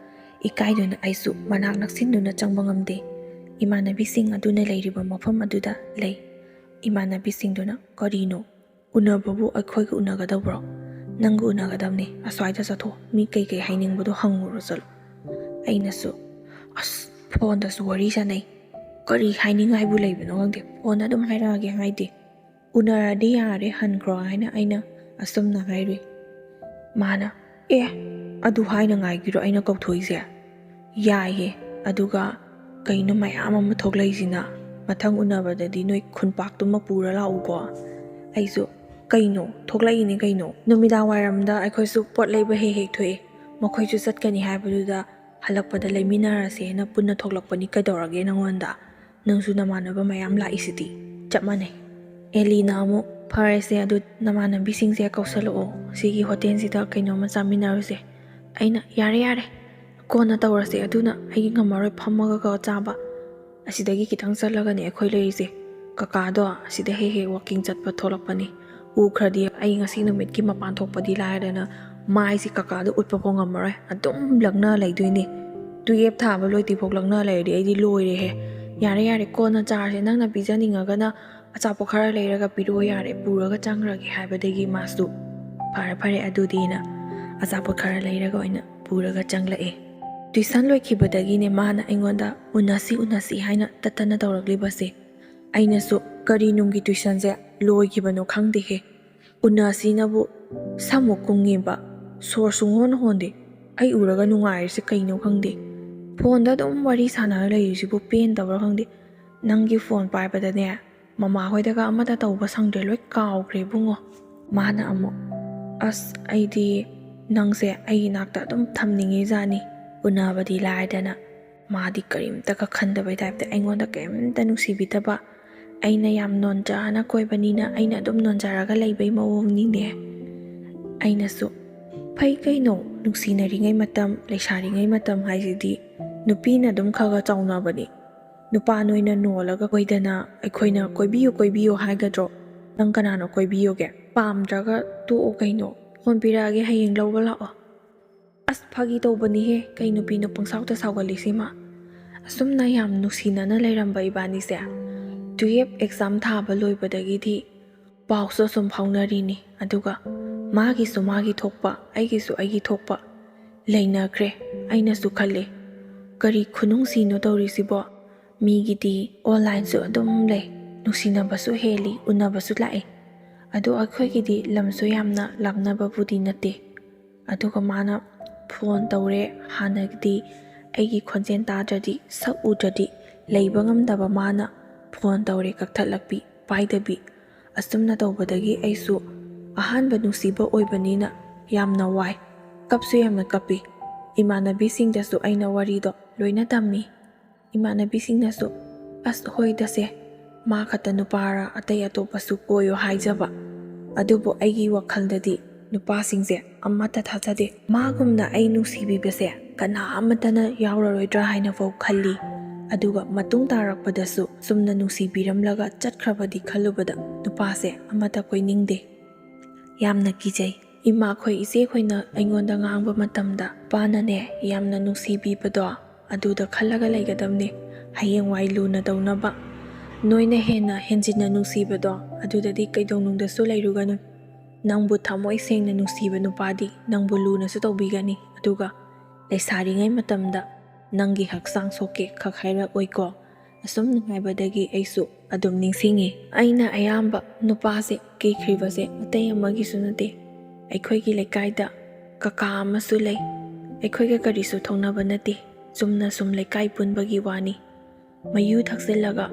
ꯏꯀꯥꯏꯗꯨꯅ ꯑꯩꯁꯨ ꯃꯅꯥꯛ ꯅꯛꯁꯤꯟꯗꯨꯅ ꯆꯪꯕ ꯉꯝꯗꯦ꯫ ꯏꯃꯥꯟꯅꯕꯤꯁꯤꯡ ꯑꯗꯨꯅ ꯂꯩꯔꯤꯕ ꯃꯐꯝ ꯑꯗꯨꯗ ꯂꯩ꯫ ꯏꯃꯥꯟꯅꯕꯤꯁꯤꯡꯗꯨꯅ ꯀꯔꯤꯅꯣ, ꯎꯅꯕꯕꯨ ꯑꯩꯈꯣꯏꯒ ꯎꯅꯒꯗꯧꯕ꯭ꯔꯣ? ꯅꯪꯒ ꯎꯅꯒꯗꯕꯅꯤ, ꯑꯁ꯭ꯋꯥꯏꯗ ꯆꯠꯊꯣꯛ, ꯃꯤ ꯀꯩ ꯍꯥꯏꯅꯤꯡꯕꯗꯣ ꯍꯪꯉꯨꯔꯣ ꯆꯠꯂꯣ꯫ ꯑꯩꯅꯁꯨ ꯐꯣꯟꯗꯁꯨ ꯋꯥꯔꯤ ꯁꯥꯟꯅꯩ, ꯀꯔꯤ ꯍꯥꯏꯅꯤꯡꯉꯥꯏꯕꯨ ꯂꯩꯕꯅꯣ ꯈꯪꯗꯦ, ꯐꯣꯟꯗ ꯑꯗꯨꯝ ꯍꯥꯏꯔꯛꯑꯒꯦ ꯍꯥꯏꯗꯦ, ꯎꯅꯔꯗꯤ ꯌꯥꯔꯦ ꯍꯟꯈ꯭ꯔꯣ ꯍꯥꯏꯅ ꯑꯩꯅ ꯑꯁꯨꯝꯅ ꯍꯥꯏꯔꯨꯏ꯫ ꯃꯥꯅ ꯑꯗꯨ ꯍꯥꯏꯅꯉꯥꯏꯒꯤꯔꯣ ꯑꯩꯅ ꯀꯧꯊꯣꯛꯏꯁꯦ? ꯌꯥꯏꯌꯦ, ꯑꯗꯨꯒ ꯀꯩꯅꯣ ꯃꯌꯥꯝ ꯑꯃ ꯊꯣꯛꯂꯛꯏꯁꯤꯅ? ꯃꯊꯪ ꯎꯅꯕꯗꯗꯤ ꯅꯣꯏ ꯈꯨꯟꯄꯥꯛꯇꯨꯃ ꯄꯨꯔ ꯂꯥꯛꯎꯀꯣ. ꯑꯩꯁꯨ ꯀꯩꯅꯣ ꯊꯣꯛꯂꯛꯏꯅꯤ ꯀꯩꯅꯣ. ꯅꯨꯃꯤꯗꯥꯡ ꯋꯥꯏꯔꯝꯗ ꯑꯩꯈꯣꯏꯁꯨ ꯄꯣꯠ ꯂꯩꯕ ꯍꯦꯛ ꯊꯣꯛꯑꯦ. ꯃꯈꯣꯏꯁꯨ ꯆꯠꯀꯅꯤ ꯍꯥꯏꯕꯗꯨꯗ ꯍꯜꯂꯛꯄꯗ ꯂꯩꯃꯤꯟꯅꯔꯁꯦꯅ ꯄꯨꯟꯅ ꯊꯣꯛꯂꯛꯄꯅꯤ. ꯀꯩꯗꯧꯔꯒꯦ ꯅꯪꯉꯣꯟꯗ? ꯅꯪꯁꯨ ꯅꯃꯥꯟꯅꯕ ꯃꯌꯥꯝ ꯂꯥꯛꯏꯁꯤꯗꯤ. ꯆꯞ ꯃꯥꯟꯅꯩ. ꯑꯦꯂꯤꯅ ꯑꯃꯨꯛ ꯐꯔꯦꯁꯦ ꯑꯗꯨ ꯅꯃꯥꯟꯅꯕꯤꯁꯤꯡꯁꯦ ꯀꯧꯁꯜꯂꯛꯑꯣ, ꯁꯤꯒꯤ ꯍꯣꯇꯦꯜꯁꯤꯗ ꯀꯩꯅꯣꯝꯃ ꯆꯥꯃꯤꯟꯅꯔꯨꯁꯦ. ꯑꯩꯅ ꯌꯥꯔꯦ ꯀꯣꯟꯅ ꯇꯧꯔꯁꯦ, ꯑꯗꯨꯅ ꯑꯩ ꯉꯝꯃꯔꯣꯏ ꯐꯝꯃꯒ ꯆꯥꯕ. ꯑꯁꯤꯗꯒꯤ ꯈꯤꯇꯪ ꯆꯠꯂꯒꯅꯦ ꯑꯩꯈꯣꯏ ꯂꯩꯔꯤꯁꯦ. ꯀꯀꯥꯗꯣ ꯑꯁꯤꯗ ꯍꯦꯛ ꯋꯥꯛꯀꯤꯡ ꯆꯠꯄ ꯊꯣꯛꯂꯛꯄꯅꯤ. ꯎꯈ꯭ꯔꯗꯤ ꯑꯩ ꯉꯁꯤ ꯅꯨꯃꯤꯠꯀꯤ ꯃꯄꯥꯟ ꯊꯣꯛꯄꯗꯤ ꯂꯥꯏꯔꯗꯅ ꯃꯥꯏꯁꯤ ꯀꯀꯥꯗꯣ ꯎꯠꯄꯐꯥꯎ ꯉꯝꯃꯔꯣꯏ. ꯑꯗꯨꯝ ꯂꯛꯅ ꯂꯩꯗꯣꯏꯅꯤ. 12 ꯊꯥꯕ ꯂꯣꯏꯗ꯭ꯔꯤꯐꯥꯎ ꯂꯛꯅ ꯂꯩꯔꯗꯤ ꯑꯩꯗꯤ ꯂꯣꯏꯔꯦꯍꯦ. ꯌꯥꯔꯦ ꯀꯣꯟꯅ ꯆꯥꯔꯁꯦ, ꯅꯪꯅ ꯄꯤꯖꯅꯤꯡꯉꯒꯅ ꯑꯆꯥꯄꯣꯠ ꯈꯔ ꯂꯩꯔꯒ ꯄꯤꯔꯛꯑꯣ ꯌꯥꯔꯦ, ꯄꯨꯔꯒ ꯆꯪꯈ꯭ꯔꯒꯦ ꯍꯥꯏꯕꯗꯒꯤ ꯃꯥꯁꯨ ꯐꯔꯦ ꯑꯗꯨꯗꯤꯅ ꯑꯆꯥꯄꯣꯠ ꯈꯔ ꯂꯩꯔꯒ ꯑꯣꯏꯅ ꯄꯨꯔꯒ ꯆꯪꯂꯛꯑꯦ. ꯇ꯭ꯌꯨꯁꯟ ꯂꯣꯏꯈꯤꯕꯗꯒꯤꯅꯦ ꯃꯥꯅ ꯑꯩꯉꯣꯟꯗ ꯎꯅꯁꯤ ꯍꯥꯏꯅ ꯇꯠꯇꯅ ꯇꯧꯔꯛꯂꯤꯕꯁꯦ. ꯑꯩꯅꯁꯨ ꯀꯔꯤ ꯅꯨꯡꯒꯤ ꯇ꯭ꯌꯨꯁꯟꯁꯦ ꯂꯣꯏꯈꯤꯕꯅꯣ ꯈꯪꯗꯦꯍꯦ. ꯎꯅꯁꯤꯅꯕꯨ ꯁꯝꯃꯨꯛ ꯀꯨꯡꯉꯤꯕ, ꯁꯣꯔ ꯁꯨꯡꯍꯣꯟ ꯍꯣꯟꯗꯦ. ꯑꯩ ꯎꯔꯒ ꯅꯨꯡꯉꯥꯏꯔꯤꯁꯦ ꯀꯩꯅꯣ ꯈꯪꯗꯦ. ꯐꯣꯟꯗ ꯑꯗꯨꯝ ꯋꯥꯔꯤ ꯁꯥꯟꯅꯔ ꯂꯩꯔꯤꯁꯤꯕꯨ ꯄꯦꯟꯗꯕ꯭ꯔꯥ ꯈꯪꯗꯦ. ꯅꯪꯒꯤ ꯐꯣꯟ ꯄꯥꯏꯕꯗꯅꯦ ꯃꯃꯥ ꯍꯣꯏꯗꯒ ꯑꯃꯇ ꯇꯧꯕ ꯁꯪꯗ꯭ꯔꯦ, ꯂꯣꯏ ꯀꯥꯎꯈ꯭ꯔꯦ ꯕꯨꯡꯉꯣ. ꯃꯥꯅ ꯑꯃꯨꯛ ꯑꯩꯗꯤ ꯅꯪꯁꯦ ꯑꯩꯒꯤ ꯅꯥꯛꯇ ꯑꯗꯨꯝ ꯊꯝꯅꯤꯡꯉꯤꯖꯥꯠꯅꯤ. ꯎꯅꯕꯗꯤ ꯂꯥꯏꯗꯅ ꯃꯥꯗꯤ ꯀꯔꯤꯝꯇꯒ ꯈꯟꯗꯕꯩ ꯇꯥꯏꯞꯇ ꯑꯩꯉꯣꯟꯗ ꯀꯔꯤꯝꯇ ꯅꯨꯡꯁꯤꯕꯤꯗꯕ. ꯑꯩꯅ ꯌꯥꯝ ꯅꯣꯟꯖꯅ ꯀꯣꯏꯕꯅꯤꯅ ꯑꯩꯅ ꯑꯗꯨꯝ ꯅꯣꯟꯖꯔꯒ ꯂꯩꯕꯩ ꯃꯑꯣꯡꯅꯤꯅꯦ. ꯑꯩꯅꯁꯨ ꯐꯩ ꯀꯩꯅꯣ, ꯅꯨꯡꯁꯤꯅꯔꯤꯉꯩ ꯃꯇꯝ, ꯂꯩꯁꯥꯔꯤꯉꯩ ꯃꯇꯝ ꯍꯥꯏꯁꯤꯗꯤ ꯅꯨꯄꯤꯅ ꯑꯗꯨꯝ ꯈꯒ ꯆꯥꯎꯅꯕꯅꯤ. ꯅꯨꯄꯥ ꯅꯣꯏꯅ ꯅꯣꯜꯂꯒ ꯀꯣꯏꯗꯅ ꯑꯩꯈꯣꯏꯅ ꯀꯣꯏꯕꯤꯌꯨ ꯍꯥꯏꯒꯗ꯭ꯔꯣ? ꯅꯪ ꯀꯅꯥꯅꯣ ꯀꯣꯏꯕꯤꯌꯨꯒꯦ? ꯄꯥꯝꯗ꯭ꯔꯒ ꯇꯣꯛꯑꯣ ꯀꯩꯅꯣ. ꯐꯣꯟ ꯄꯤꯔꯛꯑꯒꯦ, ꯍꯌꯦꯡ ꯂꯧꯕ ꯂꯥꯛꯑꯣ. ꯐꯥꯒꯤ ꯇꯧꯕꯅꯤꯍꯦ, ꯀꯩ ꯅꯨꯄꯤꯅꯣ ꯄꯪꯁꯥꯎꯇ ꯁꯥꯎꯒꯠꯂꯤꯁꯤꯃ. ꯑꯁꯨꯝꯅ ꯌꯥꯝ ꯅꯨꯡꯁꯤꯅꯅ ꯂꯩꯔꯝꯕ ꯏꯕꯥꯅꯤꯁꯦ 12 ꯑꯦꯛꯖꯥꯝ ꯊꯥꯕ ꯂꯣꯏꯕꯗꯒꯤꯗꯤ ꯄꯥꯎꯁꯨ ꯑꯁꯨꯝ ꯐꯥꯎꯅꯔꯤꯅꯤ. ꯑꯗꯨꯒ ꯃꯥꯒꯤꯁꯨ ꯃꯥꯒꯤ ꯊꯣꯛꯄ, ꯑꯩꯒꯤꯁꯨ ꯑꯩꯒꯤ ꯊꯣꯛꯄ ꯂꯩꯅꯈ꯭ꯔꯦ. ꯑꯩꯅꯁꯨ ꯈꯜꯂꯦ, ꯀꯔꯤ ꯈꯨꯅꯨꯡꯁꯤꯅꯣ ꯇꯧꯔꯤꯁꯤꯕꯣ? ꯃꯤꯒꯤꯗꯤ ꯑꯣꯟꯂꯥꯏꯟꯁꯨ ꯑꯗꯨꯝ ꯂꯩ, ꯅꯨꯡꯁꯤꯅꯕꯁꯨ ꯍꯦꯜꯂꯤ, ꯎꯅꯕꯁꯨ ꯂꯥꯛꯏ. ꯑꯗꯣ ꯑꯩꯈꯣꯏꯒꯤꯗꯤ ꯂꯝꯁꯨ ꯌꯥꯝꯅ ꯂꯥꯞꯅꯕꯕꯨꯗꯤ ꯅꯠꯇꯦ. ꯑꯗꯨꯒ ꯃꯥꯅ ꯐꯣꯟ ꯇꯧꯔꯦ. ꯍꯥꯟꯅꯗꯤ ꯑꯩꯒꯤ ꯈꯣꯟꯖꯦꯜ ꯇꯥꯗ꯭ꯔꯗꯤ, ꯁꯛ ꯎꯗ꯭ꯔꯗꯤ ꯂꯩꯕ ꯉꯝꯗꯕ ꯃꯥꯅ ꯐꯣꯟ ꯇꯧꯔꯦ, ꯀꯛꯊꯠꯂꯛꯄꯤ, ꯄꯥꯏꯗꯕꯤ. ꯑꯁꯨꯝꯅ ꯇꯧꯕꯗꯒꯤ ꯑꯩꯁꯨ ꯑꯍꯥꯟꯕ ꯅꯨꯡꯁꯤꯕ ꯑꯣꯏꯕꯅꯤꯅ ꯌꯥꯝꯅ ꯋꯥꯏ. ꯀꯞꯁꯨ ꯌꯥꯝꯅ ꯀꯞꯄꯤ. ꯏꯃꯥꯟꯅꯕꯤꯁꯤꯡꯗꯁꯨ ꯑꯩꯅ ꯋꯥꯔꯤꯗꯣ ꯂꯣꯏꯅ ꯇꯝꯃꯤ. ꯏꯃꯥꯟꯅꯕꯤꯁꯤꯡꯅꯁꯨ ꯍꯣꯏꯗꯁꯦ, ꯃꯥ ꯈꯛꯇ ꯅꯨꯄꯥꯔ ꯑꯇꯩ ꯑꯇꯣꯞꯄꯁꯨ ꯀꯣꯏꯌꯣ ꯍꯥꯏꯖꯕ. ꯑꯗꯨꯕꯨ ꯑꯩꯒꯤ ꯋꯥꯈꯜꯗꯗꯤ ꯅꯨꯄꯥꯁꯤꯡꯁꯦ ꯑꯃꯠꯇ ꯊꯥꯖꯗꯦ. ꯃꯥꯒꯨꯝꯅ ꯑꯩ ꯅꯨꯡꯁꯤꯕꯤꯕꯁꯦ ꯀꯅꯥ ꯑꯃꯠꯇꯅ ꯌꯥꯎꯔꯔꯣꯏꯗ꯭ꯔꯥ ꯍꯥꯏꯅꯐꯥꯎ ꯈꯜꯂꯤ. ꯑꯗꯨꯒ ꯃꯇꯨꯡ ꯇꯥꯔꯛꯄꯗꯁꯨ ꯆꯨꯝꯅ ꯅꯨꯡꯁꯤꯕꯤꯔꯝꯂꯒ ꯆꯠꯈ꯭ꯔꯕꯗꯤ ꯈꯜꯂꯨꯕꯗ ꯅꯨꯄꯥꯁꯦ ꯑꯃꯠꯇ ꯀꯣꯏꯅꯤꯡꯗꯦ. ꯌꯥꯝꯅ ꯀꯤꯖꯩ. ꯏꯃꯥꯈꯣꯏ, ꯏꯆꯦꯈꯣꯏꯅ ꯑꯩꯉꯣꯟꯗ ꯉꯥꯡꯕ ꯃꯇꯝꯗ ꯄꯥꯅꯅꯦ ꯌꯥꯝꯅ ꯅꯨꯡꯁꯤꯕꯤꯕꯗꯣ ꯑꯗꯨꯗ ꯈꯜꯂꯒ ꯂꯩꯒꯗꯕꯅꯤ. ꯍꯌꯦꯡꯋꯥꯏ ꯂꯨꯅ ꯇꯧꯅꯕ. ꯅꯣꯏꯅ ꯍꯦꯟꯅ ꯍꯦꯟꯖꯤꯟꯅ ꯅꯨꯡꯁꯤꯕꯗꯣ ꯑꯗꯨꯗꯗꯤ ꯀꯩꯗꯧꯅꯨꯡꯗꯁꯨ ꯂꯩꯔꯨꯒꯅꯨ. ꯅꯪꯕꯨ ꯊꯃꯣꯏ ꯁꯦꯡꯅ ꯅꯨꯡꯁꯤꯕ ꯅꯨꯄꯥꯗꯤ ꯅꯪꯕꯨ ꯂꯨꯅꯁꯨ ꯇꯧꯕꯤꯒꯅꯤ. ꯑꯗꯨꯒ ꯂꯩꯁꯥꯔꯤꯉꯩ ꯃꯇꯝꯗ ꯅꯪꯒꯤ ꯍꯛꯆꯥꯡ ꯁꯣꯛꯀꯦ ꯈꯛ ꯍꯥꯏꯔꯛꯑꯣꯏꯀꯣ. ꯑꯁꯨꯝꯅ ꯍꯥꯏꯕꯗꯒꯤ ꯑꯩꯁꯨ ꯑꯗꯨꯝ ꯅꯤꯡꯁꯤꯡꯉꯤ. ꯑꯩꯅ ꯑꯌꯥꯝꯕ ꯅꯨꯄꯥꯁꯦ ꯀꯤꯈ꯭ꯔꯤꯕꯁꯦ ꯑꯇꯩ ꯑꯃꯒꯤꯁꯨ ꯅꯠꯇꯦ. ꯑꯩꯈꯣꯏꯒꯤ ꯂꯩꯀꯥꯏꯗ ꯀꯀꯥ ꯑꯃꯁꯨ ꯂꯩ. ꯑꯩꯈꯣꯏꯒ ꯀꯔꯤꯁꯨ ꯊꯣꯡꯅꯕ ꯅꯠꯇꯦ, ꯆꯨꯝꯅ ꯁꯨꯝ ꯂꯩꯀꯥꯏ ꯄꯨꯟꯕꯒꯤ ꯋꯥꯅꯤ. ꯃꯌꯨ ꯊꯛꯆꯤꯜꯂꯒ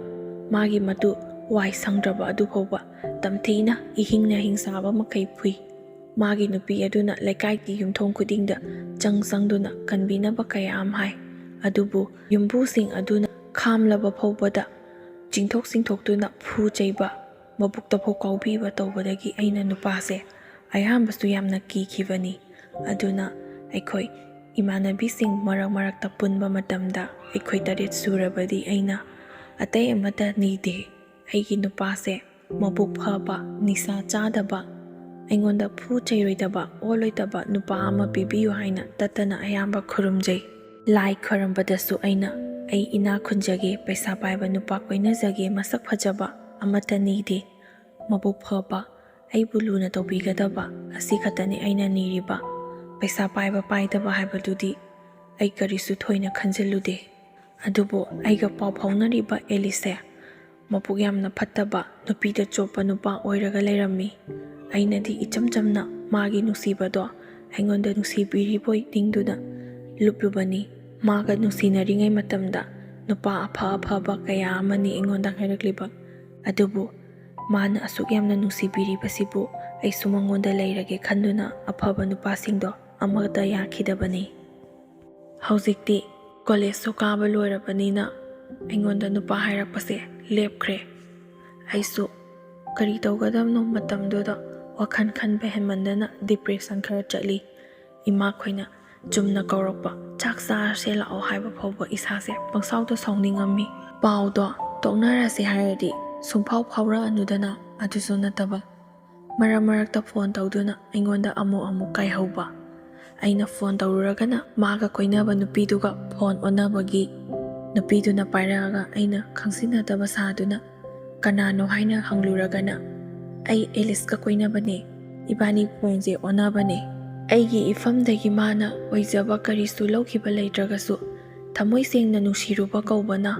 ꯃꯥꯒꯤ ꯃꯇꯨ ꯋꯥꯏ ꯁꯪꯗ꯭ꯔꯕ ꯑꯗꯨꯐꯥꯎꯕ ꯇꯝꯊꯤꯅ ꯏꯍꯤꯡ ꯅꯥꯍꯤꯡ ꯁꯥꯕ ꯃꯈꯩ ꯐꯨꯏ. ꯃꯥꯒꯤ ꯅꯨꯄꯤ ꯑꯗꯨꯅ ꯂꯩꯀꯥꯏꯒꯤ ꯌꯨꯝꯊꯣꯡ ꯈꯨꯗꯤꯡꯗ ꯆꯪꯗꯨꯅ ꯀꯟꯕꯤꯅꯕ ꯀꯌꯥ ꯑꯃ ꯍꯥꯏ. ꯑꯗꯨꯕꯨ ꯌꯨꯝꯕꯨꯁꯤꯡ ꯑꯗꯨꯅ ꯈꯥꯝꯂꯕ ꯐꯥꯎꯕꯗ ꯆꯤꯡꯊꯣꯛꯇꯨꯅ ꯐꯨ ꯆꯩꯕ, ꯃꯕꯨꯛꯇꯐꯥꯎ ꯀꯥꯎꯕꯤꯕ ꯇꯧꯕꯗꯒꯤ ꯑꯩꯅ ꯅꯨꯄꯥꯁꯦ ꯑꯌꯥꯝꯕꯁꯨ ꯌꯥꯝꯅ ꯀꯤꯈꯤꯕꯅꯤ. ꯑꯗꯨꯅ ꯑꯩꯈꯣꯏ ꯏꯃꯥꯟꯅꯕꯤꯁꯤꯡ ꯃꯔꯛꯇ ꯄꯨꯟꯕ ꯃꯇꯝꯗ ꯑꯩꯈꯣꯏ 7 ꯁꯨꯔꯕꯗꯤ ꯑꯩꯅ ꯑꯇꯩ ꯑꯃꯠꯇ ꯅꯤꯗꯦ. ꯑꯩꯒꯤ ꯅꯨꯄꯥꯁꯦ ꯃꯕꯨꯛ ꯐꯕ, ꯅꯤꯁꯥ ꯆꯥꯗꯕ, ꯑꯩꯉꯣꯟꯗ ꯐꯨ ꯆꯩꯔꯣꯏꯗꯕ, ꯑꯣꯜꯂꯣꯏꯗꯕ ꯅꯨꯄꯥ ꯑꯃ ꯄꯤꯕꯤꯌꯨ ꯍꯥꯏꯅ ꯇꯠꯇꯅ ꯑꯌꯥꯝꯕ ꯈꯨꯔꯨꯝꯖꯩ. ꯂꯥꯏ ꯈꯣꯏꯔꯝꯕꯗꯁꯨ ꯑꯩꯅ ꯑꯩ ꯏꯅꯥꯛ ꯈꯨꯟꯖꯒꯦ, ꯄꯩꯁా ꯄꯥꯏꯕ ꯅꯨꯄꯥ ꯀꯣꯏꯅꯖꯒꯦ, ꯃꯁꯛ ꯐꯖꯕ ꯑꯃꯠꯇ ꯅꯤꯗꯦ. ꯃꯕꯨꯛ ꯐꯕ, ꯑꯩꯕꯨ ꯂꯨꯅ ꯇꯧꯕꯤꯒꯗꯕ, ꯑꯁꯤ ꯈꯛꯇꯅꯤ ꯑꯩꯅ ꯅꯤꯔꯤꯕ. ꯄꯩꯁా ꯄꯥꯏꯕ ꯄꯥꯏꯗꯕ ꯍꯥꯏꯕꯗꯨꯗꯤ ꯑꯩ ꯀꯔꯤꯁꯨ ꯊꯣꯏꯅ ꯈꯟꯖꯤꯜꯂꯨꯗꯦ. ꯑꯗꯨꯕꯨ ꯑꯩꯒ ꯄꯥꯎ ꯐꯥꯎꯅꯔꯤꯕ ꯑꯦꯂꯤꯁꯁꯦ ꯃꯕꯨꯛ ꯌꯥꯝꯅ ꯐꯠꯇꯕ, ꯅꯨꯄꯤꯗ ꯆꯣꯞꯄ ꯅꯨꯄꯥ ꯑꯣꯏꯔꯒ ꯂꯩꯔꯝꯃꯤ. ꯑꯩꯅꯗꯤ ꯏꯆꯝ ꯆꯝꯅ ꯃꯥꯒꯤ ꯅꯨꯡꯁꯤꯕꯗꯣ ꯑꯩꯉꯣꯟꯗ ꯅꯨꯡꯁꯤꯕꯤꯔꯤꯕꯣꯏ ꯅꯤꯡꯗꯨꯅ ꯂꯨꯞꯂꯨꯕꯅꯤ꯫ ꯃꯥꯒ ꯅꯨꯡꯁꯤꯅꯔꯤꯉꯩ ꯃꯇꯝꯗ ꯅꯨꯄꯥ ꯑꯐꯕ ꯀꯌꯥ ꯑꯃꯅꯤ ꯑꯩꯉꯣꯟꯗ ꯍꯥꯏꯔꯛꯂꯤꯕ, ꯑꯗꯨꯕꯨ ꯃꯥꯅ ꯑꯁꯨꯛ ꯌꯥꯝꯅ ꯅꯨꯡꯁꯤꯕꯤꯔꯤꯕꯁꯤꯕꯨ ꯑꯩꯁꯨ ꯃꯉꯣꯟꯗ ꯂꯩꯔꯒꯦ ꯈꯟꯗꯨꯅ ꯑꯐꯕ ꯅꯨꯄꯥꯁꯤꯡꯗꯣ ꯑꯃꯠꯇ ꯌꯥꯈꯤꯗꯕꯅꯤ꯫ ꯍꯧꯖꯤꯛꯇꯤ ꯀꯣꯂꯦꯖꯁꯨ ꯀꯥꯕ ꯂꯣꯏꯔꯕꯅꯤꯅ ꯑꯩꯉꯣꯟꯗ ꯅꯨꯄꯥ ꯍꯥꯏꯔꯛꯄꯁꯦ ꯂꯦꯞꯈ꯭ꯔꯦ꯫ ꯑꯩꯁꯨ ꯀꯔꯤ ꯇꯧꯒꯗꯕꯅꯣ ꯃꯇꯝꯗꯨꯗ ꯋꯥꯈꯜ ꯈꯟꯕ ꯍꯦꯟꯃꯟꯗꯅ ꯗꯤꯄ꯭ꯔꯦꯁꯟ ꯈꯔ ꯆꯠꯂꯤ꯫ ꯏꯃꯥꯈꯣꯏꯅ ꯆꯨꯝꯅ ꯀꯧꯔꯛꯄ ꯆꯥꯛ ꯆꯥꯔꯁꯦ ꯂꯥꯛꯑꯣ ꯍꯥꯏꯕ ꯐꯥꯎꯕ ꯏꯁꯥꯁꯦ ꯄꯪꯁꯥꯎꯗ ꯁꯥꯎꯅꯤꯡꯉꯝꯃꯤ꯫ ꯄꯥꯎꯗꯣ ꯇꯣꯛꯅꯔꯁꯦ ꯍꯥꯏꯔꯗꯤ ꯁꯨꯡꯐꯥꯎ ꯐꯥꯎꯔꯛꯑꯅꯨꯗꯅ, ꯑꯗꯨꯁꯨ ꯅꯠꯇꯕ ꯃꯔꯛ ꯃꯔꯛꯇ ꯐꯣꯟ ꯇꯧꯗꯨꯅ ꯑꯩꯉꯣꯟꯗ ꯑꯃꯨꯛ ꯀꯥꯏꯍꯧꯕ꯫ ꯑꯩꯅ ꯐꯣꯟ ꯇꯧꯔꯨꯔꯒꯅ ꯃꯥꯒ ꯀꯣꯏꯅꯕ ꯅꯨꯄꯤꯗꯨꯒ ꯐꯣꯟ ꯑꯣꯟꯅꯕꯒꯤ, ꯅꯨꯄꯤꯗꯨꯅ ꯄꯥꯏꯔꯛꯑꯒ ꯑꯩꯅ ꯈꯪꯖꯤꯟꯅꯗꯕ ꯁꯥꯗꯨꯅ ꯀꯅꯥꯅꯣ ꯍꯥꯏꯅ ꯍꯪꯂꯨꯔꯒꯅ ꯑꯩ ꯑꯦꯂꯤꯁꯀ ꯀꯣꯏꯅꯕꯅꯦ, ꯏꯕꯥꯅꯤ ꯐꯣꯟꯁꯦ ꯑꯣꯟꯅꯕꯅꯦ꯫ ꯑꯩꯒꯤ ꯏꯐꯝꯗꯒꯤ ꯃꯥꯅ ꯑꯣꯏꯖꯕ ꯀꯔꯤꯁꯨ ꯂꯧꯈꯤꯕ ꯂꯩꯇ꯭ꯔꯒꯁꯨ ꯊꯃꯣꯏ ꯁꯦꯡꯅ ꯅꯨꯡꯁꯤꯔꯨꯕ ꯀꯧꯕꯅ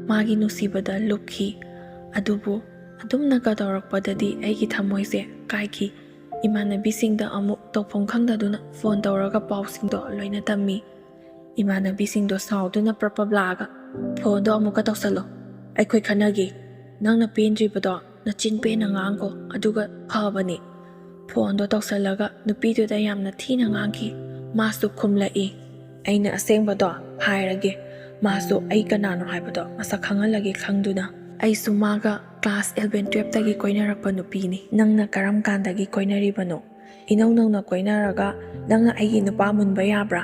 ꯃꯥꯒꯤ ꯅꯨꯡꯁꯤꯕꯗ ꯂꯨꯞꯈꯤ꯫ ꯑꯗꯨꯕꯨ ꯑꯗꯨꯝꯅꯒ ꯇꯧꯔꯛꯄꯗꯗꯤ ꯑꯩꯒꯤ ꯊꯃꯣꯏꯁꯦ ꯀꯥꯏꯈꯤ꯫ ꯏꯃꯥꯟꯅꯕꯤꯁꯤꯡꯗ ꯑꯃꯨꯛ ꯇꯧꯐꯝ ꯈꯪꯗꯗꯨꯅ ꯐꯣꯟ ꯇꯧꯔꯒ ꯄꯥꯎꯁꯤꯡꯗꯣ ꯂꯣꯏꯅ ꯇꯝꯃꯤ꯫ ꯏꯃꯥꯟꯅꯕꯤꯁꯤꯡꯗꯣ ꯁꯥꯎꯗꯨꯅ ꯄ꯭ꯔꯞ ꯂꯥꯛꯑꯒ ꯐꯣꯟꯗꯣ ꯑꯃꯨꯛꯀ ꯇꯧꯁꯜꯂꯣ, ꯑꯩꯈꯣꯏ ꯈꯟꯅꯒꯦ, ꯅꯪꯅ ꯄꯦꯟꯗ꯭ꯔꯤꯕꯗꯣ ꯅꯆꯤꯟ ꯄꯦꯟꯅ ꯉꯥꯡꯈꯣ, ꯑꯗꯨꯒ ꯐꯕꯅꯤ꯫ ꯐꯣꯟꯗꯣ ꯇꯧꯁꯜꯂꯒ ꯅꯨꯄꯤꯗꯨꯗ ꯌꯥꯝꯅ ꯊꯤꯅ ꯉꯥꯡꯈꯤ꯫ マス ꯈꯨꯝꯂꯛꯏ꯫ ꯑꯩꯅ ꯑꯁꯦꯡꯕꯗꯣ ꯍꯥꯏꯔꯒꯦ, ꯃꯥꯁꯨ ꯑꯩ ꯀꯅꯥꯅꯣ ꯍꯥꯏꯕꯗꯣ ꯃꯁꯛ ꯈꯪꯍꯜꯂꯒꯦ ꯈꯪꯗꯨꯅ ꯑꯩꯁꯨ ꯃꯥꯒ ꯀ꯭ꯂꯥꯁ 11-12ꯇꯒꯤ ꯀꯣꯏꯅꯔꯛꯄ ꯅꯨꯄꯤꯅꯤ꯫ ꯅꯪꯅ ꯀꯔꯝ ꯀꯥꯟꯗꯒꯤ ꯀꯣꯏꯅꯔꯤꯕꯅꯣ? ꯏꯅꯧ ꯅꯧꯅ ꯀꯣꯏꯅꯔꯒ ꯅꯪꯅ ꯑꯩꯒꯤ ꯅꯨꯄꯥ ꯃꯨꯟꯕ ꯌꯥꯕ꯭ꯔꯥ?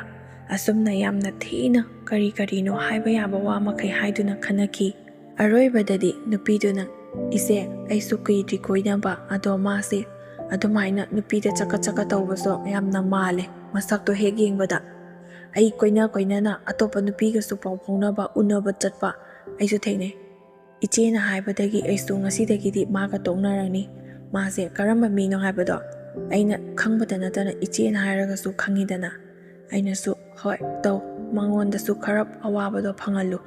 ꯑꯁꯨꯝꯅ ꯌꯥꯝꯅ ꯊꯤꯅ ꯀꯔꯤꯅꯣ ꯍꯥꯏꯕ ꯌꯥꯕ ꯋꯥ ꯃꯈꯩ ꯍꯥꯏꯗꯨꯅ ꯈꯟꯅꯈꯤ꯫ ꯑꯔꯣꯏꯕꯗꯗꯤ ꯅꯨꯄꯤꯗꯨꯅ ꯏꯆꯦ ꯑꯩꯁꯨ ꯀꯨꯏꯗ꯭ꯔꯤ ꯀꯣꯏꯅꯕ, ꯑꯗꯣ ꯃꯥꯁꯦ ꯑꯗꯨꯃꯥꯏꯅ ꯅꯨꯄꯤꯗ ꯆꯀꯠ ꯇꯧꯕꯁꯨ ꯌꯥꯝꯅ ꯃꯥꯜꯂꯦ, ꯃꯁꯛꯇꯣ ꯍꯦꯛ ꯌꯦꯡꯕꯗ ꯑꯩ ꯀꯣꯏꯅꯅ ꯑꯇꯣꯞꯄ ꯅꯨꯄꯤꯒꯁꯨ ꯄꯥꯎ ꯐꯥꯎꯅꯕ ꯎꯅꯕ ꯆꯠꯄ ꯑꯩꯁꯨ ꯊꯦꯡꯅꯩ꯫ ꯏꯆꯦꯅ ꯍꯥꯏꯕꯗꯒꯤ ꯑꯩꯁꯨ ꯉꯁꯤꯗꯒꯤꯗꯤ ꯃꯥꯒ ꯇꯣꯛꯅꯔꯅꯤ꯫ ꯃꯥꯁꯦ ꯀꯔꯝꯕ ꯃꯤꯅꯣ ꯍꯥꯏꯕꯗꯣ ꯑꯩꯅ ꯈꯪꯕꯇ ꯅꯠꯇꯅ ꯏꯆꯦꯅ ꯍꯥꯏꯔꯒꯁꯨ ꯈꯪꯉꯤꯗꯅ꯫ ꯑꯩꯅꯁꯨ ꯍꯣꯏ ꯇꯧ, ꯃꯉꯣꯟꯗꯁꯨ ꯈꯔ ꯑꯋꯥꯕꯗꯣ ꯐꯪꯍꯜꯂꯨ,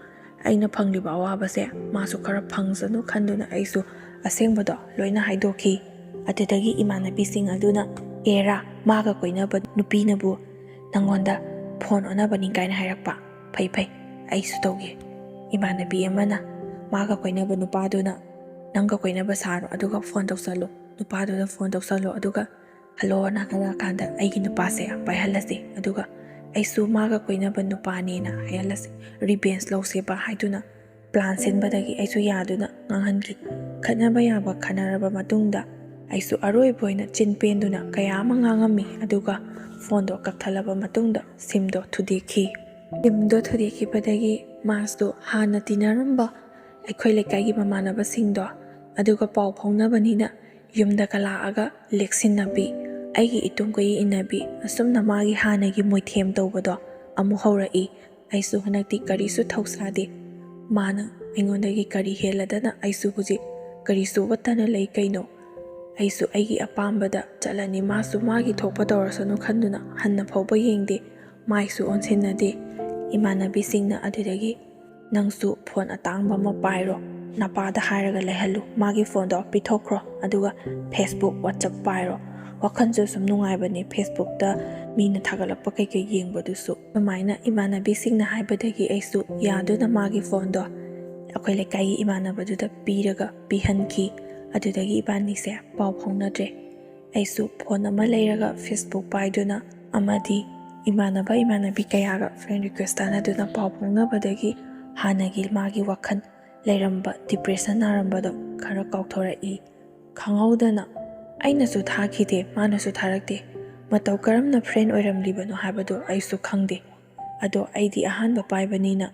ꯑꯩꯅ ꯐꯪꯂꯤꯕ ꯑꯋꯥꯕꯁꯦ ꯃꯥꯁꯨ ꯈꯔ ꯐꯪꯁꯅꯨ ꯈꯟꯗꯨꯅ ꯑꯩꯁꯨ ꯑꯁꯦꯡꯕꯗꯣ ꯂꯣꯏꯅ ꯍꯥꯏꯗꯣꯛꯈꯤ꯫ ꯑꯗꯨꯗꯒꯤ ꯏꯃꯥꯟꯅꯕꯤꯁꯤꯡ ꯑꯗꯨꯅ ꯑꯦꯔꯥ ꯃꯥꯒ ꯀꯣꯏꯅꯕ ꯅꯨꯄꯤꯅꯕꯨ ꯅꯪꯉꯣꯟꯗ ꯐꯣꯟ ꯑꯣꯟꯅꯕꯅꯤ ꯀꯥꯏꯅ ꯍꯥꯏꯔꯛꯄ, ꯐꯩ ꯑꯩꯁꯨ ꯇꯧꯒꯦ꯫ ꯏꯃꯥꯟꯅꯕꯤ ꯑꯃꯅ ꯃꯥꯒ ꯀꯣꯏꯅꯕ ꯅꯨꯄꯥꯗꯨꯅ ꯅꯪꯒ ꯀꯣꯏꯅꯕ ꯁꯥꯔꯣ, ꯑꯗꯨꯒ ꯐꯣꯟ ꯇꯧꯁꯜꯂꯨ, ꯅꯨꯄꯥꯗꯨꯗ ꯐꯣꯟ ꯇꯧꯁꯜꯂꯨ, ꯑꯗꯨꯒ ꯍꯜꯂꯣꯅ ꯍꯥꯏꯔꯛꯑꯀꯥꯟꯗ ꯑꯩꯒꯤ ꯅꯨꯄꯥꯁꯦ ꯄꯥꯏꯍꯜꯂꯁꯤ, ꯑꯗꯨꯒ ꯑꯩꯁꯨ ꯃꯥꯒ ꯀꯣꯏꯅꯕ ꯅꯨꯄꯥꯅꯦꯅ ꯍꯥꯏꯍꯜꯂꯁꯤ, ꯔꯤꯚꯦꯟꯁ ꯂꯧꯁꯦꯕ ꯍꯥꯏꯗꯨꯅ ꯄ꯭ꯂꯥꯟ ꯁꯤꯟꯕꯗꯒꯤ ꯑꯩꯁꯨ ꯌꯥꯗꯨꯅ ꯉꯥꯡꯍꯟꯈꯤ꯫ ꯈꯠꯅꯕ ꯌꯥꯕ ꯈꯠꯅꯔꯕ ꯃꯇꯨꯡꯗ ꯑꯩꯁꯨ ꯑꯔꯣꯏꯕ ꯑꯣꯏꯅ ꯆꯤꯟ ꯄꯦꯟꯗꯨꯅ ꯀꯌా ꯑꯃ ꯉꯥꯡꯉꯝꯃꯤ, ꯑꯗꯨꯒ ꯐꯣꯟꯗꯣ ꯀꯛꯊꯠꯂꯕ ꯃꯇꯨꯡꯗ ꯁꯤꯝꯗꯣ ꯊꯨꯗꯦꯛꯈꯤ꯫ ꯁꯤꯝꯗꯣ ꯊꯨꯗꯦꯛꯈꯤꯕꯗꯒꯤ ꯃꯥꯁꯇꯣ ꯍꯥꯟꯅ ꯇꯤꯟꯅꯔꯝꯕ ꯑꯩꯈꯣꯏ ꯂꯩꯀꯥꯏꯒꯤ ꯃꯃꯥꯟꯅꯕꯁꯤꯡꯗꯣ ꯑꯗꯨꯒ ꯄꯥꯎ ꯐꯥꯎꯅꯕꯅꯤꯅ ꯌꯨꯝꯗꯒ ꯂꯥꯛꯑꯒ ꯂꯦꯛꯁꯤꯟꯅꯕꯤ, ꯑꯩꯒꯤ ꯏꯇꯨꯡ ꯀꯣꯏ ꯏꯟꯅꯕꯤ, ꯑꯁꯨꯝꯅ ꯃꯥꯒꯤ ꯍꯥꯟꯅꯒꯤ ꯃꯣꯏꯊꯦꯝ ꯇꯧꯕꯗꯣ ꯑꯃꯨꯛ ꯍꯧꯔꯛꯏ꯫ ꯑꯩꯁꯨ ꯍꯟꯗꯛꯇꯤ ꯀꯔꯤꯁꯨ ꯊꯧꯁꯥꯗꯦ꯫ ꯃꯥꯅ ꯑꯩꯉꯣꯟꯗꯒꯤ ꯀꯔꯤ ꯍꯦꯜꯂꯗꯅ ꯑꯩꯁꯨ ꯍꯧꯖꯤꯛ ꯀꯔꯤꯁꯨ ꯋꯠꯇꯅ ꯂꯩ ꯀꯩꯅꯣ? ꯑꯩꯁꯨ ꯑꯩꯒꯤ ꯑꯄꯥꯝꯕꯗ ꯆꯠꯂꯅꯤ, ꯃꯥꯁꯨ ꯃꯥꯒꯤ ꯊꯣꯛꯄ ꯇꯧꯔꯁꯅꯨ ꯈꯟꯗꯨꯅ ꯍꯟꯅ ꯐꯥꯎꯕ ꯌꯦꯡꯗꯦ, ꯃꯥꯏꯁꯨ ꯑꯣꯟꯁꯤꯟꯅꯗꯦ꯫ ꯏꯃꯥꯟꯅꯕꯤꯁꯤꯡꯅ ꯑꯗꯨꯗꯒꯤ ꯅꯪꯁꯨ ꯐꯣꯟ ꯑꯇꯥꯡꯕ ꯑꯃ ꯄꯥꯏꯔꯣ, ꯅꯄꯥꯗ ꯍꯥꯏꯔꯒ ꯂꯩꯍꯜꯂꯨ, ꯃꯥꯒꯤ ꯐꯣꯟꯗꯣ ꯄꯤꯊꯣꯛꯈ꯭ꯔꯣ, ꯑꯗꯨꯒ ꯐꯦꯁꯕꯨꯛ ꯋꯥꯆꯞ ꯄꯥꯏꯔꯣ, ꯋꯥꯈꯜꯁꯨ ꯁꯨꯝ ꯅꯨꯡꯉꯥꯏꯕꯅꯦ ꯐꯦꯁꯕꯨꯛꯇ ꯃꯤꯅ ꯊꯥꯒꯠꯂꯛꯄ ꯀꯩꯀꯩ ꯌꯦꯡꯕꯗꯨꯁꯨ꯫ ꯑꯗꯨꯃꯥꯏꯅ ꯏꯃꯥꯟꯅꯕꯤꯁꯤꯡꯅ ꯍꯥꯏꯕꯗꯒꯤ ꯑꯩꯁꯨ ꯌꯥꯗꯨꯅ ꯃꯥꯒꯤ ꯐꯣꯟꯗꯣ ꯑꯩꯈꯣই ꯂꯩꯀꯥꯏꯒꯤ ꯏꯃꯥꯟꯅꯕꯗꯨꯗ ꯄꯤꯍꯟꯈꯤ꯫ ꯑꯗꯨꯗꯒꯤ ꯏꯕꯥꯅꯤꯁꯦ ꯄꯥꯎ ꯐꯥꯎꯅꯗ꯭ꯔꯦ꯫ ꯑꯩꯁꯨ ꯐꯣꯟ ꯑꯃ ꯂꯩꯔꯒ ꯐꯦꯁꯕꯨꯛ ꯄꯥꯏꯗꯨꯅ ꯑꯃꯗꯤ ꯏꯃꯥꯟꯅꯕꯤ ꯀꯌꯥꯒ ꯐ꯭ꯔꯦꯟ ꯔꯤꯀ꯭ꯋꯦꯁ ꯇꯥꯟꯅꯗꯨꯅ ꯄꯥꯎ ꯐꯥꯎꯅꯕꯗꯒꯤ ꯍꯥꯟꯅꯒꯤ ꯃꯥꯒꯤ ꯋꯥꯈꯜ ꯂꯩꯔꯝꯕ ꯗꯤꯄ꯭ꯔꯦꯁꯟ ꯅꯥꯔꯝꯕꯗꯣ ꯈꯔ ꯀꯥꯎꯊꯣꯔꯛꯏ꯫ ꯈꯪꯍꯧꯗꯅ ꯑꯩꯅꯁꯨ ꯊꯥꯈꯤꯗꯦ, ꯃꯥꯅꯁꯨ ꯊꯥꯔꯛꯇꯦ, ꯃꯇꯧ ꯀꯔꯝꯅ ꯐ꯭ꯔꯦꯟ ꯑꯣꯏꯔꯝꯂꯤꯕꯅꯣ ꯍꯥꯏꯕꯗꯣ ꯑꯩꯁꯨ ꯈꯪꯗꯦ꯫ ꯑꯗꯣ ꯑꯩꯗꯤ ꯑꯍꯥꯟꯕ ꯄꯥꯏꯕꯅꯤꯅ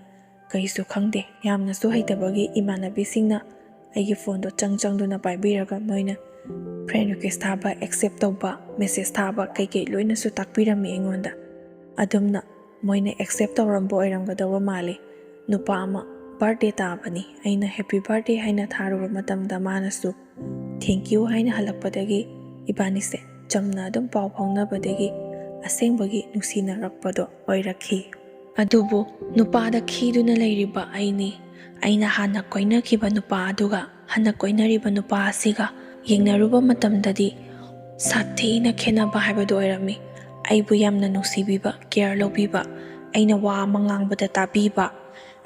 ꯀꯩꯁꯨ ꯈꯪꯗꯦ꯫ ꯌꯥꯝꯅꯁꯨ ꯍꯩꯇꯕꯒꯤ ꯏꯃꯥꯟꯅꯕꯤꯁꯤꯡꯅ ꯑꯩꯒꯤ ꯐꯣꯟꯗꯣ ꯆꯪꯗꯨꯅ ꯄꯥꯏꯕꯤꯔꯒ ꯃꯣꯏꯅ ꯐ꯭ꯔꯦꯟ ꯔꯤꯀ꯭ꯋꯦꯁ ꯊꯥꯕ, ꯑꯦꯛꯁꯦꯞ ꯇꯧꯕ, ꯃꯦꯁꯦꯁ ꯊꯥꯕ ꯀꯩꯀꯩ ꯂꯣꯏꯅꯁꯨ ꯇꯥꯛꯄꯤꯔꯝꯃꯤ ꯑꯩꯉꯣꯟꯗ꯫ ꯑꯗꯨꯝꯅ ꯃꯣꯏꯅ ꯑꯦꯛꯁꯦꯞ ꯇꯧꯔꯝꯕ ꯑꯣꯏꯔꯝꯒꯗꯧꯕ ꯃꯥꯜꯂꯤ꯫ ꯅꯨꯄꯥ ꯑꯃ ꯕꯥꯔꯗꯦ ꯇꯥꯕꯅꯤ, ꯑꯩꯅ ꯍꯦꯄꯤ ꯕꯥꯔꯗꯦ ꯍꯥꯏꯅ ꯊꯥꯔꯨꯕ ꯃꯇꯝꯗ ꯃꯥꯅꯁꯨ ꯊꯦꯡꯛ ꯌꯨ ꯍꯥꯏꯅ ꯍꯜꯂꯛꯄꯗꯒꯤ ꯏꯕꯥꯅꯤꯁꯦ ꯆꯝꯅ ꯑꯗꯨꯝ ꯄꯥꯎ ꯐꯥꯎꯅꯕꯗꯒꯤ ꯑꯁꯦꯡꯕꯒꯤ ꯅꯨꯡꯁꯤꯅꯔꯛꯄꯗꯣ ꯑꯣꯏꯔꯛꯈꯤ꯫ ꯑꯗꯨꯕꯨ ꯅꯨꯄꯥꯗ ꯈꯤꯗꯨꯅ ꯂꯩꯔꯤꯕ ꯑꯩꯅ ꯍꯥꯟꯅ ꯀꯣꯏꯅꯈꯤꯕ ꯅꯨꯄꯥ ꯑꯗꯨꯒ ꯍꯟꯗꯛ ꯀꯣꯏꯅꯔꯤꯕ ꯅꯨꯄꯥ ꯑꯁꯤꯒ ꯌꯦꯡꯅꯔꯨꯕ ꯃꯇꯝꯗꯗꯤ ꯁꯥꯊꯤꯅ ꯈꯦꯠꯅꯕ ꯍꯥꯏꯕꯗꯨ ꯑꯣꯏꯔꯝꯃꯤ꯫ ꯑꯩꯕꯨ ꯌꯥꯝꯅ ꯅꯨꯡꯁꯤꯕꯤꯕ, ꯀꯦꯌꯔ ꯂꯧꯕꯤꯕ, ꯑꯩꯅ ꯋꯥ ꯑꯃ ꯉꯥꯡꯕꯗ ꯇꯥꯕꯤꯕ,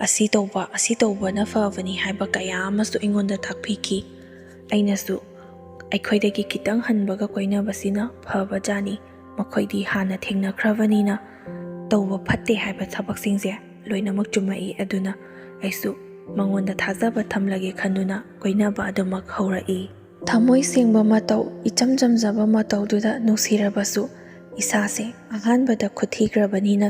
ꯑꯁꯤ ꯇꯧꯕꯅ ꯐꯕꯅꯤ ꯍꯥꯏꯕ ꯀꯌꯥ ꯑꯃꯁꯨ ꯑꯩꯉꯣꯟꯗ ꯇꯥꯛꯄꯤꯈꯤ꯫ ꯑꯩꯅꯁꯨ ꯑꯩꯈꯣꯏꯗꯒꯤ ꯈꯤꯇꯪ ꯍꯟꯕꯒ ꯀꯣꯏꯅꯕꯁꯤꯅ ꯐꯕꯖꯥꯠꯅꯤ, ꯃꯈꯣꯏꯗꯤ ꯍꯥꯟꯅ ꯊꯦꯡꯅꯈ꯭ꯔꯕꯅꯤꯅ ꯇꯧꯕ ꯐꯠꯇꯦ ꯍꯥꯏꯕ ꯊꯕꯛꯁꯤꯡꯁꯦ ꯂꯣꯏꯅꯃꯛ ꯆꯨꯝꯃꯛꯏ꯫ ꯑꯗꯨꯅ ꯑꯩꯁꯨ ꯃꯉꯣꯟꯗ ꯊꯥꯖꯕ ꯊꯝꯂꯒꯦ ꯈꯟꯗꯨꯅ ꯀꯣꯏꯅꯕ ꯑꯗꯨꯃꯛ ꯍꯧꯔꯛꯏ꯫ ꯊꯃꯣꯏ ꯁꯦꯡꯕ ꯃꯇꯧ, ꯏꯆꯝ ꯆꯝꯖꯕ ꯃꯇꯧꯗꯨꯗ ꯅꯨꯡꯁꯤꯔꯕꯁꯨ ꯏꯁꯥꯁꯦ ꯑꯍꯥꯟꯕꯗ ꯈꯨꯠꯊꯤꯈ꯭ꯔꯕꯅꯤꯅ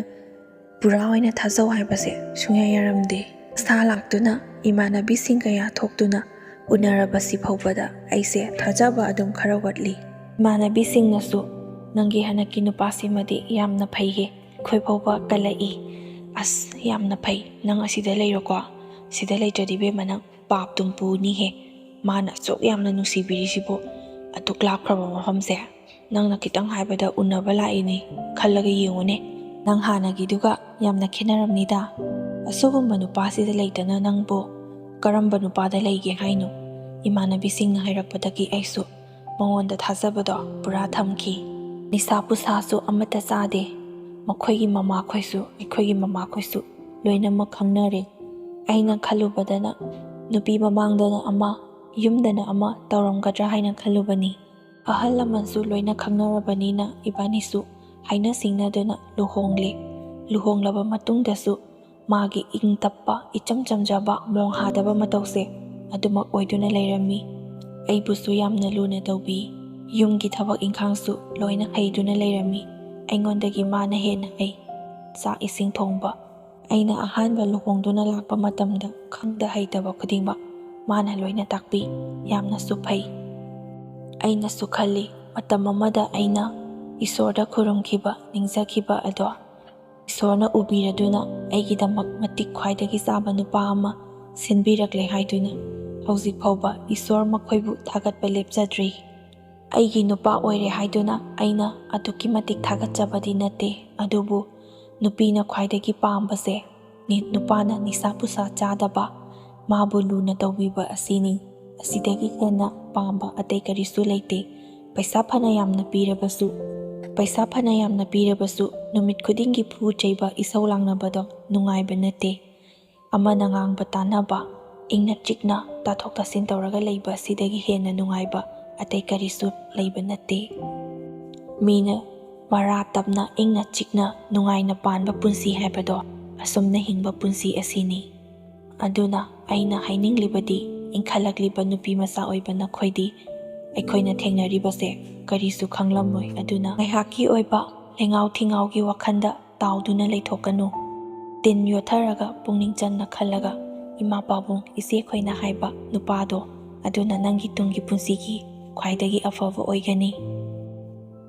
ꯄꯨꯔꯥ ꯑꯣꯏꯅ ꯊꯥꯖꯧ ꯍꯥꯏꯕꯁꯦ ꯁꯨꯡꯌꯥ ꯌꯥꯔꯝꯗꯦ꯫ ꯑꯁꯥ ꯂꯥꯛꯇꯨꯅ ꯏꯃꯥꯟꯅꯕꯤꯁꯤꯡ ꯀꯌꯥ ꯊꯣꯛꯇꯨꯅ ꯎꯅꯔꯕꯁꯤ ꯐꯥꯎꯕꯗ ꯑꯩꯁꯦ ꯊꯥꯖꯕ ꯑꯗꯨꯝ ꯈꯔ ꯋꯥꯠꯂꯤ꯫ ꯏꯃꯥꯟꯅꯕꯤꯁꯤꯡꯅꯁꯨ ꯅꯪꯒꯤ ꯍꯟꯗꯛꯀꯤ ꯅꯨꯄꯥꯁꯤꯃꯗꯤ ꯌꯥꯝꯅ ꯐꯩꯌꯦ, ꯑꯩꯈꯣꯏ ꯐꯥꯎꯕ ꯀꯜꯂꯛꯏ꯫ ꯑꯁ ꯌꯥꯝꯅ ꯐꯩ, ꯅꯪ ꯑꯁꯤꯗ ꯂꯩꯔꯣꯀꯣ, ꯁꯤꯗ ꯂꯩꯇ꯭ꯔꯗꯤ ꯏꯕꯦꯝꯃ ꯅꯪ ꯄꯥꯞꯇꯨꯝ ꯄꯨꯅꯤꯍꯦ, ꯃꯥꯅ ꯑꯁꯨꯛ ꯌꯥꯝꯅ ꯅꯨꯡꯁꯤꯕꯤꯔꯤꯁꯤꯕꯨ ꯑꯗꯨꯛ ꯂꯥꯞꯈ꯭ꯔꯕ ꯃꯐꯝꯁꯦ ꯅꯪꯅ ꯈꯤꯇꯪ ꯍꯥꯏꯕꯗ ꯎꯅꯕ ꯂꯥꯛꯏꯅꯤ, ꯈꯜꯂꯒ ꯌꯦꯡꯉꯨꯅꯦ, ꯅꯪ ꯍꯥꯟꯅꯒꯤꯗꯨꯒ ꯌꯥꯝꯅ ꯈꯦꯠꯅꯔꯝꯅꯤꯗ, ꯑꯁꯤꯒꯨꯝꯕ ꯅꯨꯄꯥꯁꯤꯗ ꯂꯩꯇꯅ ꯅꯪꯕꯨ ꯀꯔꯝꯕ ꯅꯨꯄꯥꯗ ꯂꯩꯒꯦ ꯍꯥꯏꯅꯣ? ꯏꯃꯥꯟꯅꯕꯤꯁꯤꯡꯅ ꯍꯥꯏꯔꯛꯄꯗꯒꯤ ꯑꯩꯁꯨ ꯃꯉꯣꯟꯗ ꯊꯥꯖꯕꯗꯣ ꯄꯨꯔꯥ ꯊꯝꯈꯤ꯫ ꯅꯤꯁꯥ ꯄꯨꯁꯥꯁꯨ ꯑꯃꯠꯇ ꯆꯥꯗꯦ, ꯃꯈꯣꯏꯒꯤ ꯃꯃꯥꯈꯣꯏꯁꯨ ꯑꯩꯈꯣꯏꯒꯤ ꯃꯃꯥꯈꯣꯏꯁꯨ ꯂꯣꯏꯅꯃꯛ ꯈꯪꯅꯔꯦ꯫ ꯑꯩꯅ ꯈꯜꯂꯨꯕꯗꯅ ꯅꯨꯄꯤ ꯃꯃꯥꯡꯗꯅ ꯑꯃ, ꯌꯨꯝꯗꯅ ꯑꯃ ꯇꯧꯔꯝꯒꯗ꯭ꯔꯥ ꯍꯥꯏꯅ ꯈꯜꯂꯨꯕꯅꯤ꯫ ꯑꯍꯜ ꯂꯃꯟꯁꯨ ꯂꯣꯏꯅ ꯈꯪꯅꯔꯕꯅꯤꯅ ꯏꯕꯥꯅꯤꯁꯨ ꯍꯥꯏꯅ ꯁꯤꯡꯅꯗꯨꯅ ꯂꯨꯍꯣꯡꯂꯦ꯫ ꯂꯨꯍꯣꯡꯂꯕ ꯃꯇꯨꯡꯗꯁꯨ ꯃꯥꯒꯤ ꯏꯪ ꯇꯞꯄ, ꯏꯆꯝ ꯆꯝꯖꯕ, ꯃꯣꯡ ꯍꯥꯗꯕ ꯃꯇꯧꯁꯦ ꯑꯗꯨꯃꯛ ꯑꯣꯏꯗꯨꯅ ꯂꯩꯔꯝꯃꯤ꯫ ꯑꯩꯕꯨꯁꯨ ꯌꯥꯝꯅ ꯂꯨꯅ ꯇꯧꯕꯤ, ꯌꯨꯝꯒꯤ ꯊꯕꯛ ꯏꯪꯈꯥꯡꯁꯨ ꯂꯣꯏꯅ ꯍꯩꯗꯨꯅ ꯂꯩꯔꯝꯃꯤ꯫ ꯑꯩꯉꯣꯟꯗꯒꯤ ꯃꯥꯅ ꯍꯦꯟꯅ ꯍꯩ ꯆꯥꯛ ꯏꯁꯤꯡ ꯊꯣꯡꯕ꯫ ꯑꯩꯅ ꯑꯍꯥꯟꯕ ꯂꯨꯍꯣꯡꯗꯨꯅ ꯂꯥꯛꯄ ꯃꯇꯝꯗ ꯈꯪꯗ ꯍꯩꯇꯕ ꯈꯨꯗꯤꯡꯃꯛ ꯃꯥꯅ ꯂꯣꯏꯅ ꯇꯥꯛꯄꯤ, ꯌꯥꯝꯅꯁꯨ ꯐꯩ꯫ ꯑꯩꯅꯁꯨ ꯈꯜꯂꯤ ꯃꯇꯝ ꯑꯃꯗ ꯑꯩꯅ ꯏꯁꯣꯔꯗ ꯈꯨꯔꯨꯝꯈꯤꯕ, ꯅꯤꯡꯖꯈꯤꯕ ꯑꯗꯣ ꯏꯁꯣꯔꯅ ꯎꯕꯤꯔꯗꯨꯅ ꯑꯩꯒꯤꯗꯃꯛ ꯃꯇꯤꯛ ꯈ꯭ꯋꯥꯏꯗꯒꯤ ꯆꯥꯕ ꯅꯨꯄꯥ ꯑꯃ ꯁꯤꯟꯕꯤꯔꯛꯂꯦ ꯍꯥꯏꯗꯨꯅ ꯍꯧꯖꯤꯛ ꯐꯥꯎꯕ ꯏꯁꯣꯔ ꯃꯈꯣꯏꯕꯨ ꯊꯥꯒꯠꯄ ꯂꯦꯞꯆꯗ꯭ꯔꯤ꯫ ꯑꯩꯒꯤ ꯅꯨꯄꯥ ꯑꯣꯏꯔꯦ ꯍꯥꯏꯗꯨꯅ ꯑꯩꯅ ꯑꯗꯨꯛꯀꯤ ꯃꯇꯤꯛ ꯊꯥꯒꯠꯆꯕꯗꯤ ꯅꯠꯇꯦ, ꯑꯗꯨꯕꯨ ꯅꯨꯄꯤꯅ ꯈ꯭ꯋꯥꯏꯗꯒꯤ ꯄꯥꯝꯕꯁꯦ ꯅꯨꯄꯥꯅ ꯅꯤꯁꯥ ꯄꯨꯁꯥ ꯆꯥꯗꯕ, ꯃꯥꯕꯨ ꯂꯨꯅ ꯇꯧꯕꯤꯕ ꯑꯁꯤꯅꯤ꯫ ꯑꯁꯤꯗꯒꯤ ꯍꯦꯟꯅ ꯄꯥꯝꯕ ꯑꯇꯩ ꯀꯔꯤꯁꯨ ꯂꯩꯇꯦ꯫ ꯄꯩꯁꯥ ꯐꯅ ꯌꯥꯝꯅ ꯄꯤꯔꯕꯁꯨ ꯅꯨꯃꯤꯠ ꯈꯨꯗꯤꯡꯒꯤ ꯐꯨ ꯆꯩꯕ, ꯏꯁꯧ ꯂꯥꯡꯅꯕꯗꯣ ꯅꯨꯡꯉꯥꯏꯕ ꯅꯠꯇꯦ꯫ ꯑꯃꯅ ꯉꯥꯡꯕ ꯇꯥꯅꯕ, ꯏꯪꯅ ꯆꯤꯛꯅ ꯇꯥꯊꯣꯛ ꯇꯥꯁꯤꯟ ꯇꯧꯔꯒ ꯂꯩꯕ ꯑꯁꯤꯗꯒꯤ ꯍꯦꯟꯅ ꯅꯨꯡꯉꯥꯏꯕ ꯑꯇꯩ ꯀꯔꯤꯁꯨ ꯂꯩꯕ ꯅꯠꯇꯦ꯫ ꯃꯤꯅ ꯃꯔꯥ ꯇꯞꯅ, ꯏꯪꯅ ꯆꯤꯛꯅ ꯅꯨꯡꯉꯥꯏꯅ ꯄꯥꯟꯕ ꯄꯨꯟꯁꯤ ꯍꯥꯏꯕꯗꯣ ꯑꯁꯨꯝꯅ ꯍꯤꯡꯕ ꯄꯨꯟꯁꯤ ꯑꯁꯤꯅꯤ꯫ ꯑꯗꯨꯅ ꯑꯩꯅ ꯍꯥꯏꯅꯤꯡꯂꯤꯕꯗꯤ ꯏꯟꯈꯠꯂꯛꯂꯤꯕ ꯅꯨꯄꯤ ꯃꯆꯥ ꯑꯣꯏꯕ ꯅꯈꯣꯏꯗꯤ ꯑꯩꯈꯣꯏꯅ ꯊꯦꯡꯅꯔꯤꯕꯁꯦ ꯀꯔꯤꯁꯨ ꯈꯪꯂꯝꯃꯣꯏ꯫ ꯑꯗꯨꯅ ꯉꯥꯏꯍꯥꯛꯀꯤ ꯑꯣꯏꯕ ꯂꯩꯉꯥꯎ ꯊꯤꯉꯥꯎꯒꯤ ꯋꯥꯈꯜꯗ ꯇꯥꯎꯗꯨꯅ ꯂꯩꯊꯣꯛꯀꯅꯨ꯫ ꯇꯤꯟ ꯌꯣꯠꯊꯔꯒ ꯄꯨꯛꯅꯤꯡ ꯆꯟꯅ ꯈꯜꯂꯒ ꯏꯃꯥ ꯄꯥꯕꯨꯡ ꯏꯆꯦꯈꯣꯏꯅ ꯍꯥꯏꯕ ꯅꯨꯄꯥꯗꯣ ꯑꯗꯨꯅ ꯅꯪꯒꯤ ꯇꯨꯡꯒꯤ ꯄꯨꯟꯁꯤꯒꯤ ꯈ꯭ꯋꯥꯏꯗꯒꯤ ꯑꯐꯕ ꯑꯣꯏꯒꯅꯤ꯫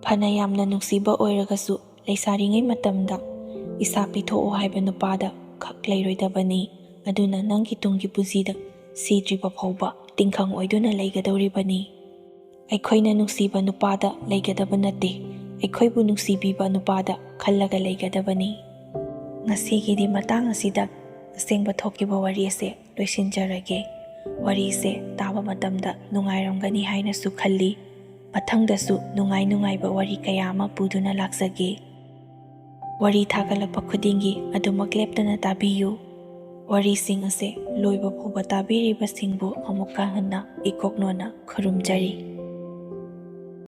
ꯐꯅ ꯌꯥꯝꯅ ꯅꯨꯡꯁꯤꯕ ꯑꯣꯏꯔꯒꯁꯨ ꯂꯩꯁꯥꯔꯤꯉꯩ ꯃꯇꯝꯗ ꯏꯁꯥ ꯄꯤꯊꯣꯛꯑꯣ ꯍꯥꯏꯕ ꯅꯨꯄꯥꯗ ꯈꯛ ꯂꯩꯔꯣꯏꯗꯕꯅꯤ꯫ ꯑꯗꯨꯅ ꯅꯪꯒꯤ ꯇꯨꯡꯒꯤ ꯄꯨꯟꯁꯤꯗ ꯁꯤꯗ꯭ꯔꯤꯕ ꯐꯥꯎꯕ ꯇꯤꯡꯈꯪ ꯑꯣꯏꯗꯨꯅ ꯂꯩꯒꯗꯧꯔꯤꯕꯅꯤ꯫ ꯑꯩꯈꯣꯏꯅ ꯅꯨꯡꯁꯤꯕ ꯅꯨꯄꯥꯗ ꯂꯩꯒꯗꯕ ꯅꯠꯇꯦ, ꯑꯩꯈꯣꯏꯕꯨ ꯅꯨꯡꯁꯤꯕꯤꯕ ꯅꯨꯄꯥꯗ ꯈꯜꯂꯒ ꯂꯩꯒꯗꯕꯅꯤ꯫ ꯉꯁꯤꯒꯤꯗꯤ ꯃꯇꯥꯡ ꯑꯁꯤꯗ ꯑꯁꯦꯡꯕ ꯊꯣꯛꯈꯤꯕ ꯋꯥꯔꯤ ꯑꯁꯦ ꯂꯣꯏꯁꯤꯟꯖꯔꯒꯦ꯫ ꯋꯥꯔꯤꯁꯦ ꯇꯥꯕ ꯃꯇꯝꯗ ꯅꯨꯡꯉꯥꯏꯔꯝꯒꯅꯤ ꯍꯥꯏꯅꯁꯨ ꯈꯜꯂꯤ꯫ ꯃꯊꯪꯗꯁꯨ ꯅꯨꯡꯉꯥꯏꯕ ꯋꯥꯔꯤ ꯀꯌꯥ ꯑꯃ ꯄꯨꯗꯨꯅ ꯂꯥꯛꯆꯒꯦ꯫ ꯋꯥꯔꯤ ꯊꯥꯒꯠꯂꯛꯄ ꯈꯨꯗꯤꯡꯒꯤ ꯑꯗꯨꯃꯛ ꯂꯦꯞꯇꯅ ꯇꯥꯕꯤꯌꯨ꯫ ꯋꯥꯔꯤꯁꯤꯡ ꯑꯁꯦ ꯂꯣꯏꯕ ꯐꯥꯎꯕ ꯇꯥꯕꯤꯔꯤꯕꯁꯤꯡꯕꯨ ꯑꯃꯨꯛꯀ ꯍꯟꯅ ꯏꯀꯣꯛꯅꯣꯅ ꯈꯨꯔꯨꯝꯖꯔꯤ꯫